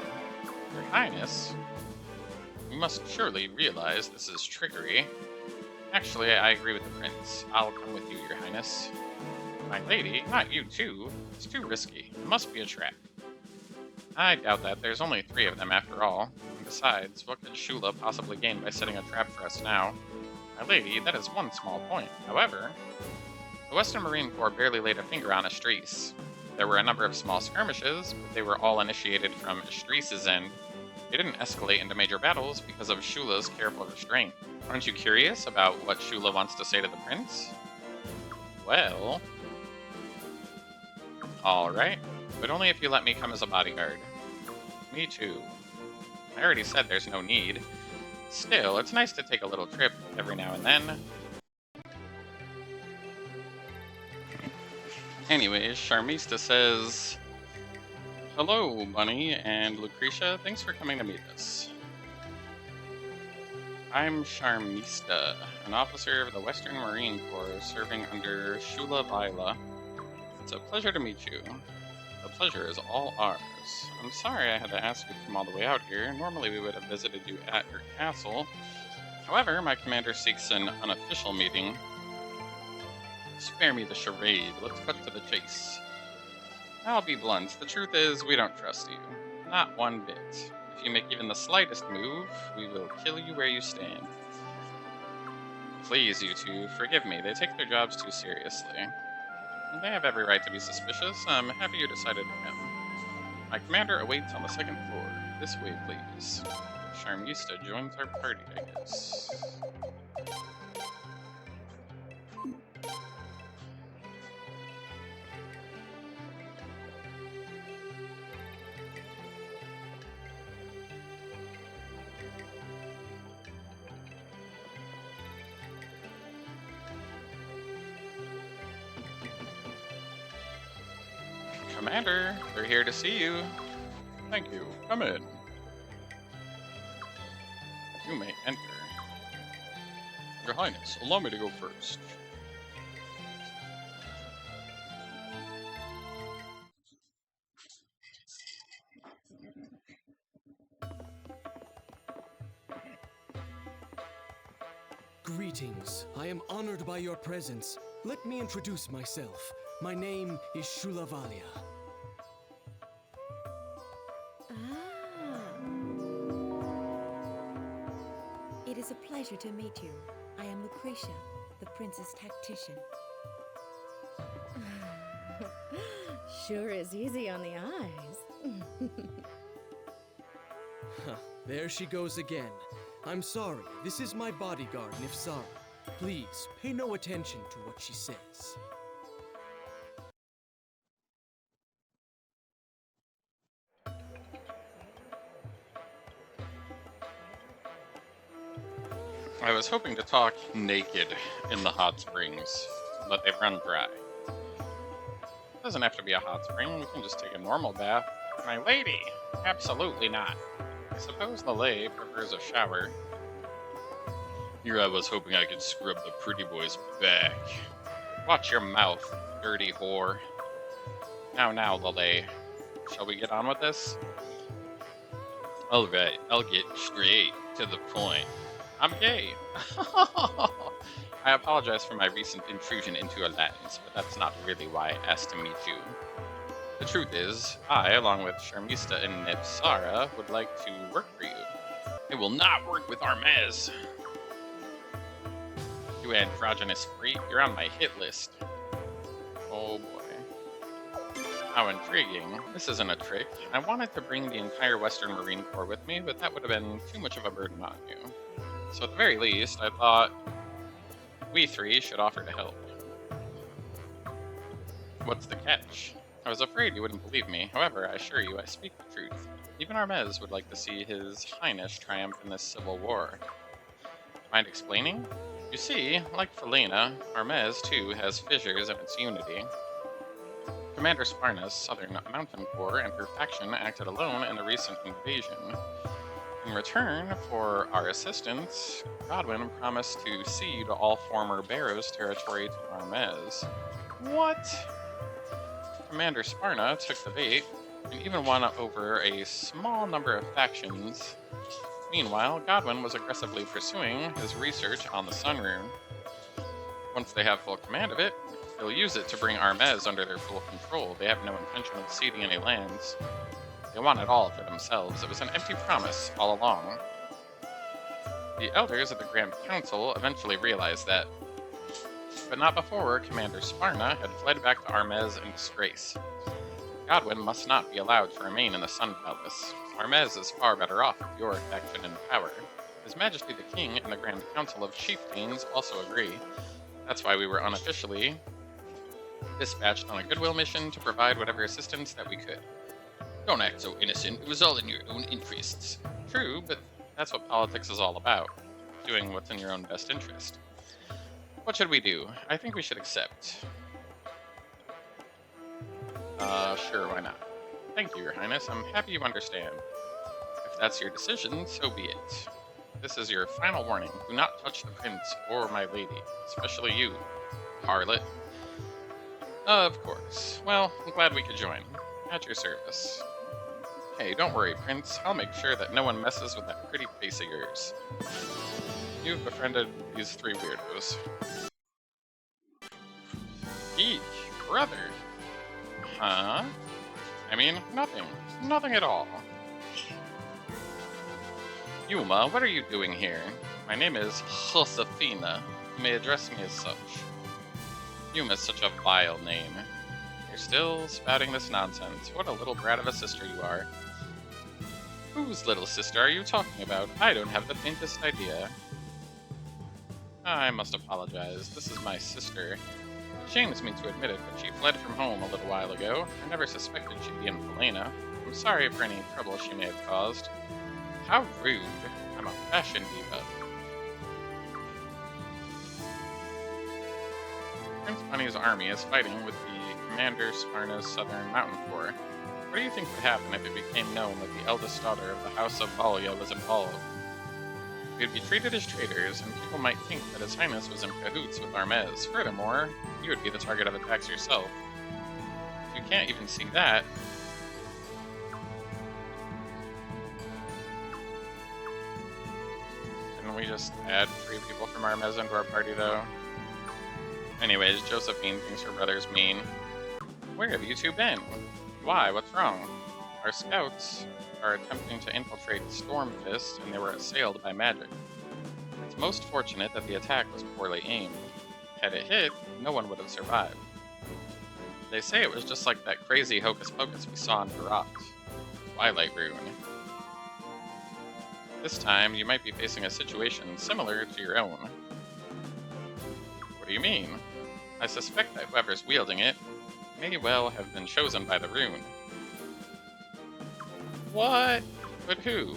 Your Highness, you must surely realize this is trickery. Actually, I agree with the prince. I'll come with you, Your Highness. My lady, not you too. It's too risky. It must be a trap. I doubt that. There's only 3 of them after all. And besides, what could Shula possibly gain by setting a trap for us now? My lady, that is one small point. However, the Western Marine Corps barely laid a finger on Estrees. There were a number of small skirmishes, but they were all initiated from Estrees' end. They didn't escalate into major battles because of Shula's careful restraint. Aren't you curious about what Shula wants to say to the prince? Well... Alright, but only if you let me come as a bodyguard. Me too. I already said there's no need. Still, it's nice to take a little trip every now and then. Anyways, Charmista says, hello, Bunny and Lucretia. Thanks for coming to meet us. I'm Charmista, an officer of the Western Marine Corps serving under Shula Vila. It's a pleasure to meet you. The pleasure is all ours. I'm sorry I had to ask you to come all the way out here. Normally we would have visited you at your castle. However, my commander seeks an unofficial meeting. Spare me the charade. Let's cut to the chase. I'll be blunt. The truth is, we don't trust you. Not one bit. If you make even the slightest move, we will kill you where you stand. Please, you two, forgive me. They take their jobs too seriously. They have every right to be suspicious. I'm happy you decided to come. My commander awaits on the 2nd floor. This way, please. Charmista joins our party, I guess. Commander, we're here to see you. Thank you. Come in. You may enter. Your Highness, allow me to go first. Greetings. I am honored by your presence. Let me introduce myself. My name is Shulavalia. It is a pleasure to meet you. I am Lucretia, the Prince's tactician. Sure is easy on the eyes. There she goes again. I'm sorry, this is my bodyguard, Nifsara. Please, pay no attention to what she says. I was hoping to talk naked in the hot springs, but they've run dry. Doesn't have to be a hot spring, we can just take a normal bath. My lady! Absolutely not. I suppose the lay prefers a shower. Here I was hoping I could scrub the pretty boy's back. Watch your mouth, dirty whore. Now, Lele. Shall we get on with this? Alright, I'll get straight to the point. I'm gay! I apologize for my recent intrusion into your lands, but that's not really why I asked to meet you. The truth is, I, along with Charmista and Nipsara, would like to work for you. I will not work with Armez! You androgynous freak, you're on my hit list. Oh boy. How intriguing. This isn't a trick. I wanted to bring the entire Western Marine Corps with me, but that would have been too much of a burden on you. So at the very least, I thought we three should offer to help. What's the catch? I was afraid you wouldn't believe me. However, I assure you I speak the truth. Even Armez would like to see His Highness triumph in this civil war. Mind explaining? You see, like Felina, Armez too has fissures in its unity. Commander Sparna's Southern Mountain Corps and her faction acted alone in the recent invasion. In return for our assistance, Godwin promised to cede all former Barrows territory to Armez. What? Commander Sparna took the bait and even won over a small number of factions. Meanwhile, Godwin was aggressively pursuing his research on the Sun Rune. Once they have full command of it, they'll use it to bring Armez under their full control. They have no intention of ceding any lands. They want it all for themselves. It was an empty promise all along. The elders of the Grand Council eventually realized that, but not before Commander Sparna had fled back to Armez in disgrace. Godwin must not be allowed to remain in the Sun Palace. Armez is far better off with your faction in power. His Majesty the King and the Grand Council of Chieftains also agree. That's why we were unofficially dispatched on a goodwill mission to provide whatever assistance that we could. Don't act so innocent. It was all in your own interests. True, but that's what politics is all about. Doing what's in your own best interest. What should we do? I think we should accept. Sure, why not? Thank you, Your Highness. I'm happy you understand. If that's your decision, so be it. This is your final warning. Do not touch the prince or my lady. Especially you, harlot. Of course. Well, I'm glad we could join. At your service. Hey, don't worry, Prince. I'll make sure that no one messes with that pretty face of yours. You've befriended these three weirdos. Eek, brother. Huh? I mean, nothing. Nothing at all. Yuma, what are you doing here? My name is Josefina. You may address me as such. Yuma is such a vile name. You're still spouting this nonsense. What a little brat of a sister you are. Who Whose little sister are you talking about? I don't have the faintest idea. I must apologize. This is my sister. It shames me to admit it, but she fled from home a little while ago. I never suspected she'd be in Felena. I'm sorry for any trouble she may have caused. How rude. I'm a fashion diva. Prince Bunny's army is fighting with the Commander Sparna's Southern Mountain Corps. What do you think would happen if it became known that the eldest daughter of the House of Balya was involved? We would be treated as traitors, and people might think that His Highness was in cahoots with Armez. Furthermore, you would be the target of attacks yourself. If you can't even see that, can we just add 3 people from Armez into our party, though? Anyways, Josephine thinks her brother's mean. Where have you two been? Why? What's wrong? Our scouts are attempting to infiltrate Stormfist, and they were assailed by magic. It's most fortunate that the attack was poorly aimed. Had it hit, no one would have survived. They say it was just like that crazy hocus-pocus we saw in Herat. Twilight Rune. This time, you might be facing a situation similar to your own. What do you mean? I suspect that whoever's wielding it may well have been chosen by the rune. What? But who?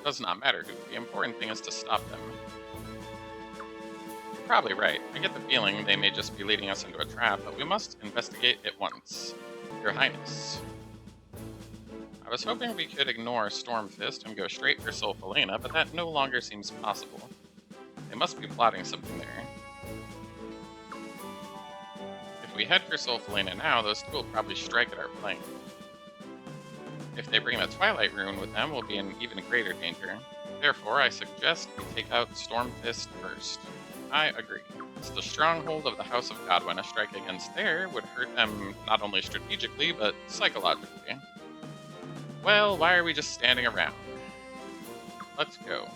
Does not matter who. The important thing is to stop them. You're probably right. I get the feeling they may just be leading us into a trap, but we must investigate at once. Your Highness. I was hoping we could ignore Stormfist and go straight for Solfelena, but that no longer seems possible. They must be plotting something there. If we head for Solfelena now, those two will probably strike at our flank. If they bring the Twilight Rune with them, we'll be in even greater danger. Therefore, I suggest we take out Stormfist first. I agree. It's the stronghold of the House of Godwin. A strike against there would hurt them not only strategically, but psychologically. Well, why are we just standing around? Let's go.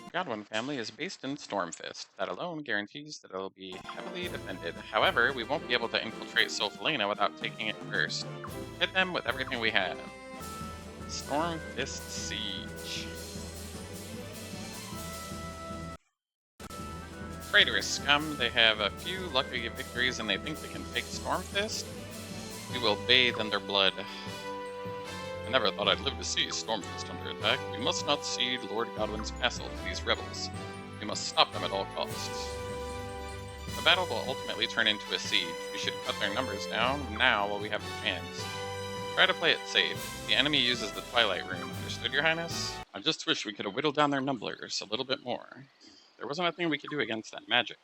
The Godwin family is based in Stormfist. That alone guarantees that it'll be heavily defended. However, we won't be able to infiltrate Solfelena without taking it first. Hit them with everything we have. Stormfist Siege. Traitorous scum, they have a few lucky victories and they think they can take Stormfist. We will bathe in their blood. I never thought I'd live to see Stormfist under attack. We must not cede Lord Godwin's castle to these rebels. We must stop them at all costs. The battle will ultimately turn into a siege. We should cut their numbers down now while we have the chance. Try to play it safe. The enemy uses the Twilight Rune. Understood, Your Highness? I just wish we could have whittled down their numbers a little bit more. There wasn't a thing we could do against that magic.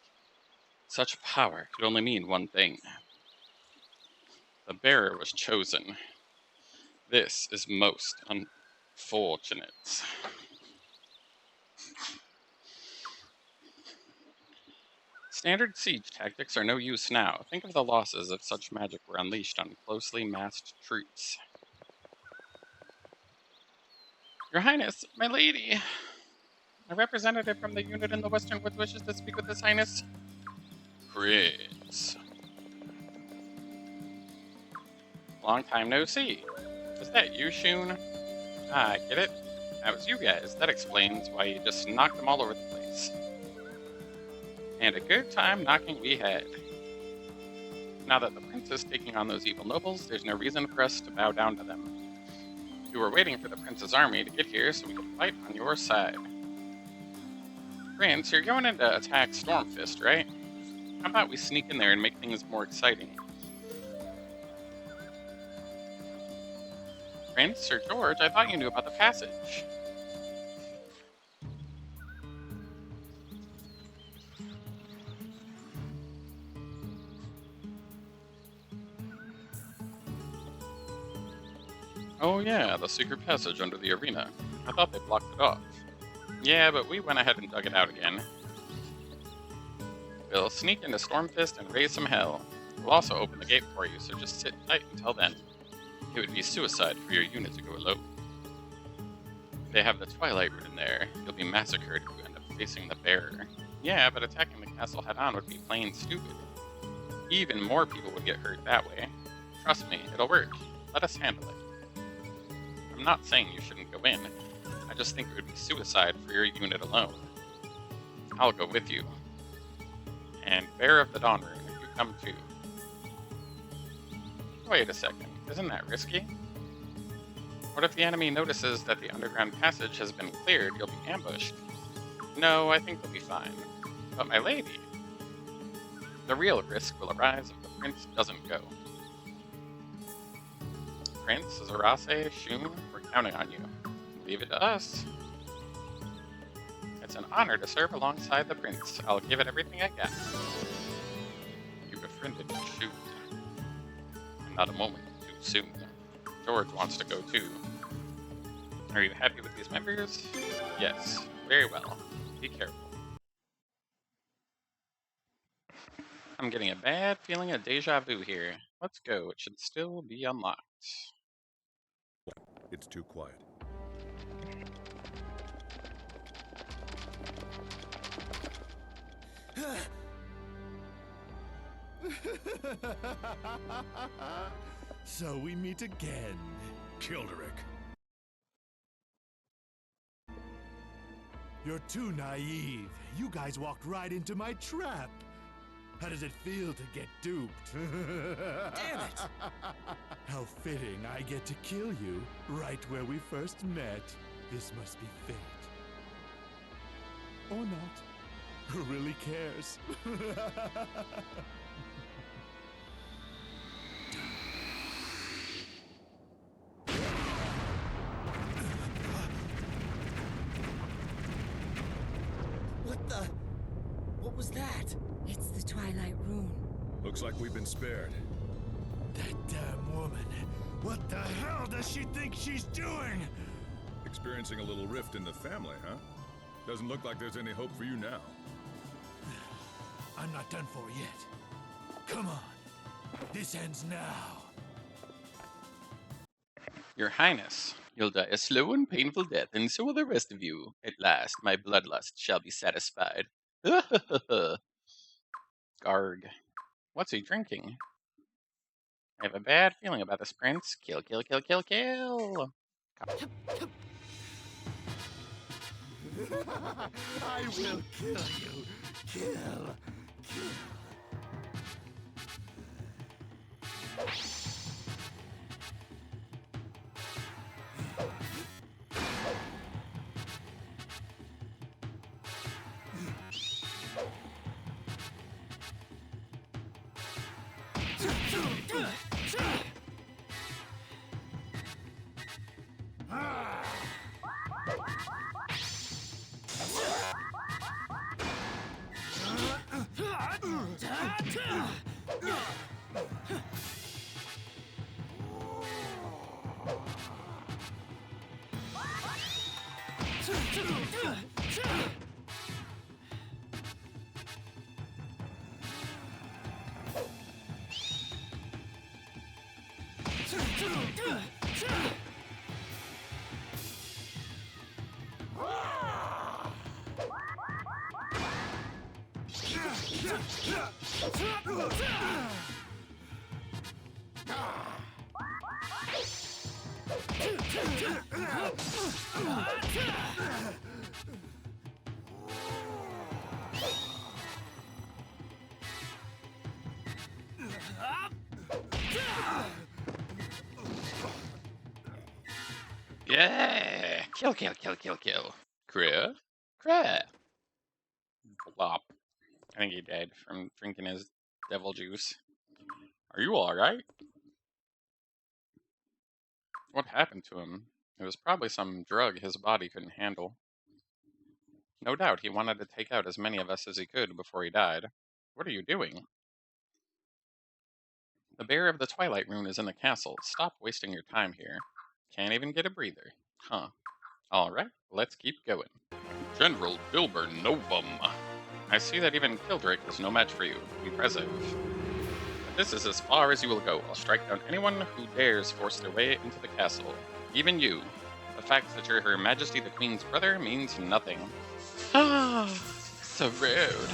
Such power could only mean one thing. The bearer was chosen. This is most unfortunate. Standard siege tactics are no use now. Think of the losses if such magic were unleashed on closely masked troops. Your Highness, my lady! A representative from the unit in the Western Woods wishes to speak with His Highness. Prince. Long time no see. Was that you, Shun? Ah, I get it. That was you guys. That explains why you just knocked them all over the place. And a good time knocking we had. Now that the prince is taking on those evil nobles, there's no reason for us to bow down to them. We were waiting for the prince's army to get here so we could fight on your side. Prince, you're going in to attack Stormfist, right? How about we sneak in there and make things more exciting? Prince, Sir George, I thought you knew about the passage. Oh yeah, the secret passage under the arena. I thought they blocked it off. Yeah, but we went ahead and dug it out again. We'll sneak into Stormfist and raise some hell. We'll also open the gate for you, so just sit tight until then. It would be suicide for your unit to go alone. They have the Twilight Rune in there. You'll be massacred if you end up facing the bearer. Yeah, but attacking the castle head-on would be plain stupid. Even more people would get hurt that way. Trust me, it'll work. Let us handle it. I'm not saying you shouldn't go in. I just think it would be suicide for your unit alone. I'll go with you. And Bear of the Dawn Rune, you come too. Wait a second, isn't that risky? What if the enemy notices that the underground passage has been cleared, you'll be ambushed? No, I think you'll be fine. But my lady... The real risk will arise if the prince doesn't go. Prince, Zarase, Shun, we're counting on you. Leave it to us. It's an honor to serve alongside the prince. I'll give it everything I got. You befriended Shun. And not a moment too soon. George wants to go too. Are you happy with these members? Yes, very well. Be careful. I'm getting a bad feeling of deja vu here. Let's go. It should still be unlocked. It's too quiet. So we meet again. Kilderick. You're too naive. You guys walked right into my trap. How does it feel to get duped? Damn it! How fitting I get to kill you right where we first met. This must be fate. Or not. Who really cares? What was that? It's the Twilight Rune. Looks like we've been spared. That damn woman. What the hell does she think she's doing? Experiencing a little rift in the family, huh? Doesn't look like there's any hope for you now. I'm not done for yet. Come on. This ends now. Your Highness, you'll die a slow and painful death, and so will the rest of you. At last, my bloodlust shall be satisfied. Garg. What's he drinking? I have a bad feeling about this prince. Kill, kill, kill, kill, kill! I will kill you. Kill. Yeah! Kill, kill, kill, kill, kill. Crea? Crea! Blop. I think he died from drinking his devil juice. Are you alright? What happened to him? It was probably some drug his body couldn't handle. No doubt he wanted to take out as many of us as he could before he died. What are you doing? The bearer of the Twilight Rune is in the castle. Stop wasting your time here. Can't even get a breather. Huh. Alright, let's keep going. General Bilber Novum. I see that even Kilderick is no match for you. Impressive. But this is as far as you will go. I'll strike down anyone who dares force their way into the castle. Even you. The fact that you're Her Majesty the Queen's brother means nothing. Ah, so rude.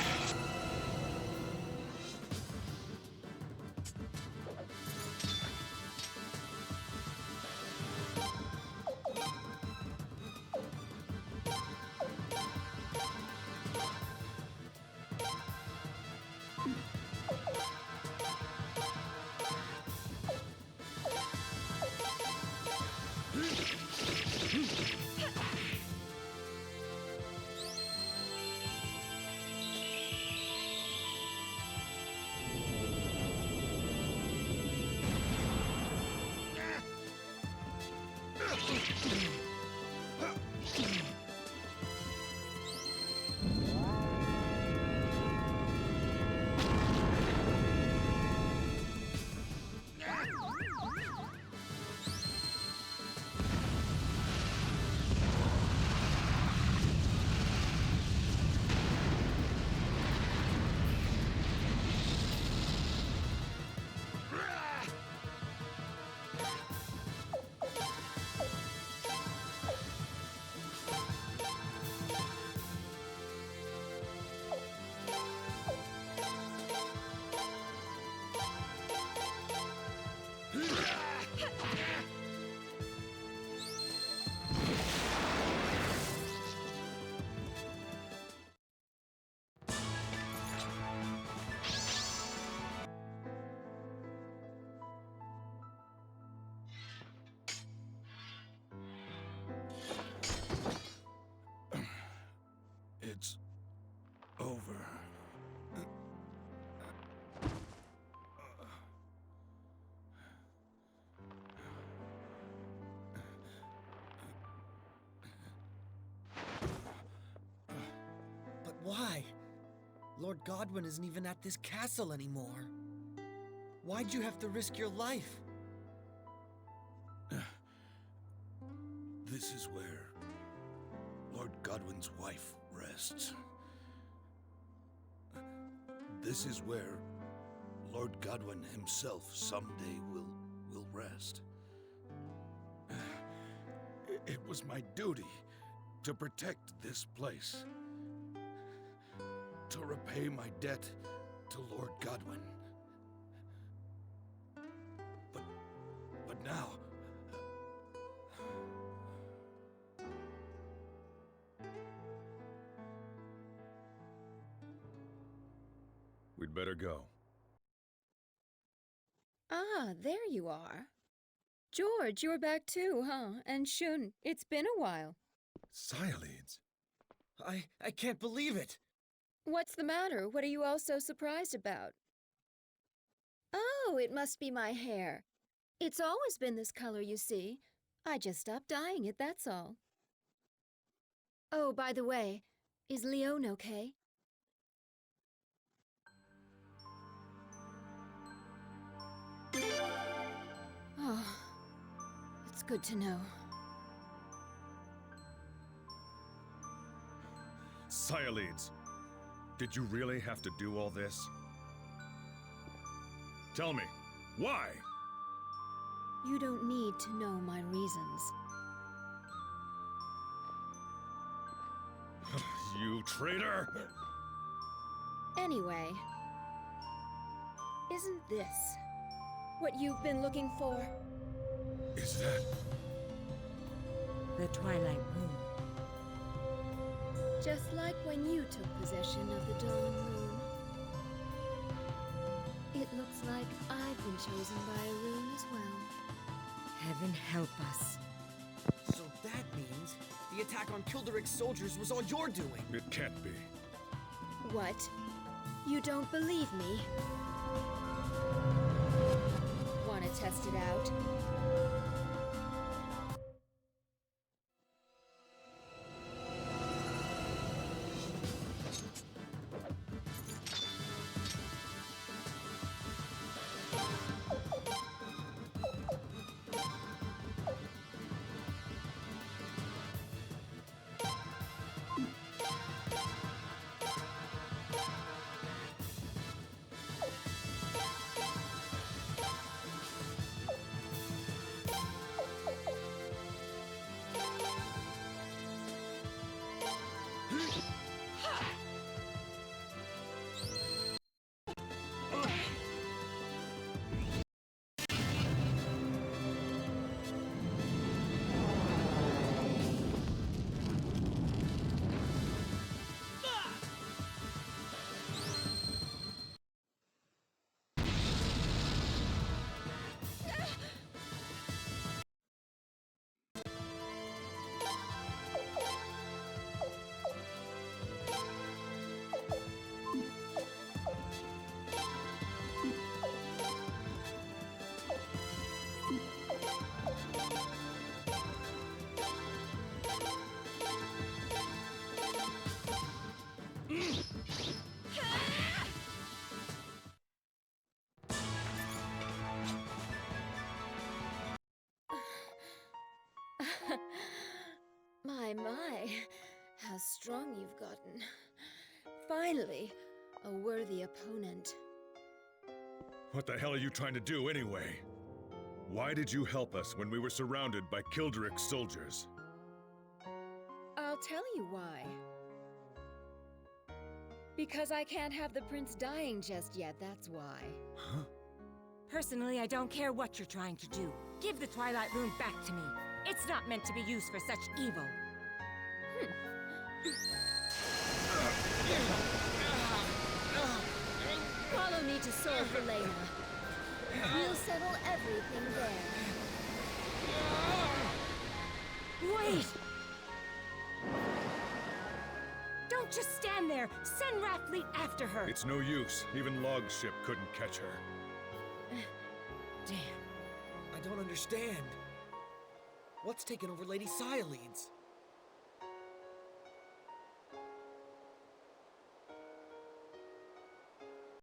Why? Lord Godwin isn't even at this castle anymore. Why'd you have to risk your life? This is where Lord Godwin's wife rests. This is where Lord Godwin himself someday will rest. It was my duty to protect this place, to repay my debt to Lord Godwin. But now, we'd better go. Ah, there you are. George, you're back too, huh? And Shun, it's been a while. Sialeeds. I can't believe it. What's the matter? What are you all so surprised about? Oh, it must be my hair. It's always been this color, you see. I just stopped dyeing it, that's all. Oh, by the way, is Leone okay? Oh, it's good to know. Sialeeds, did you really have to do all this? Tell me, why? You don't need to know my reasons. You traitor! Anyway, isn't this what you've been looking for? Is that... The Twilight Room. Just like when you took possession of the Dawn Rune. It looks like I've been chosen by a rune as well. Heaven help us. So that means the attack on Kilderic's soldiers was all your doing. It can't be. What? You don't believe me? Want to test it out? My, how strong you've gotten. Finally, a worthy opponent. What the hell are you trying to do anyway? Why did you help us when we were surrounded by Kilderic's soldiers? I'll tell you why. Because I can't have the prince dying just yet, that's why. Huh? Personally, I don't care what you're trying to do. Give the Twilight Rune back to me. It's not meant to be used for such evil. Follow me to Sol Helena. We'll settle everything there. Wait! Don't just stand there! Send Ratfleet after her! It's no use. Even Log's ship couldn't catch her. Damn. I don't understand. What's taken over Lady Sialeeds?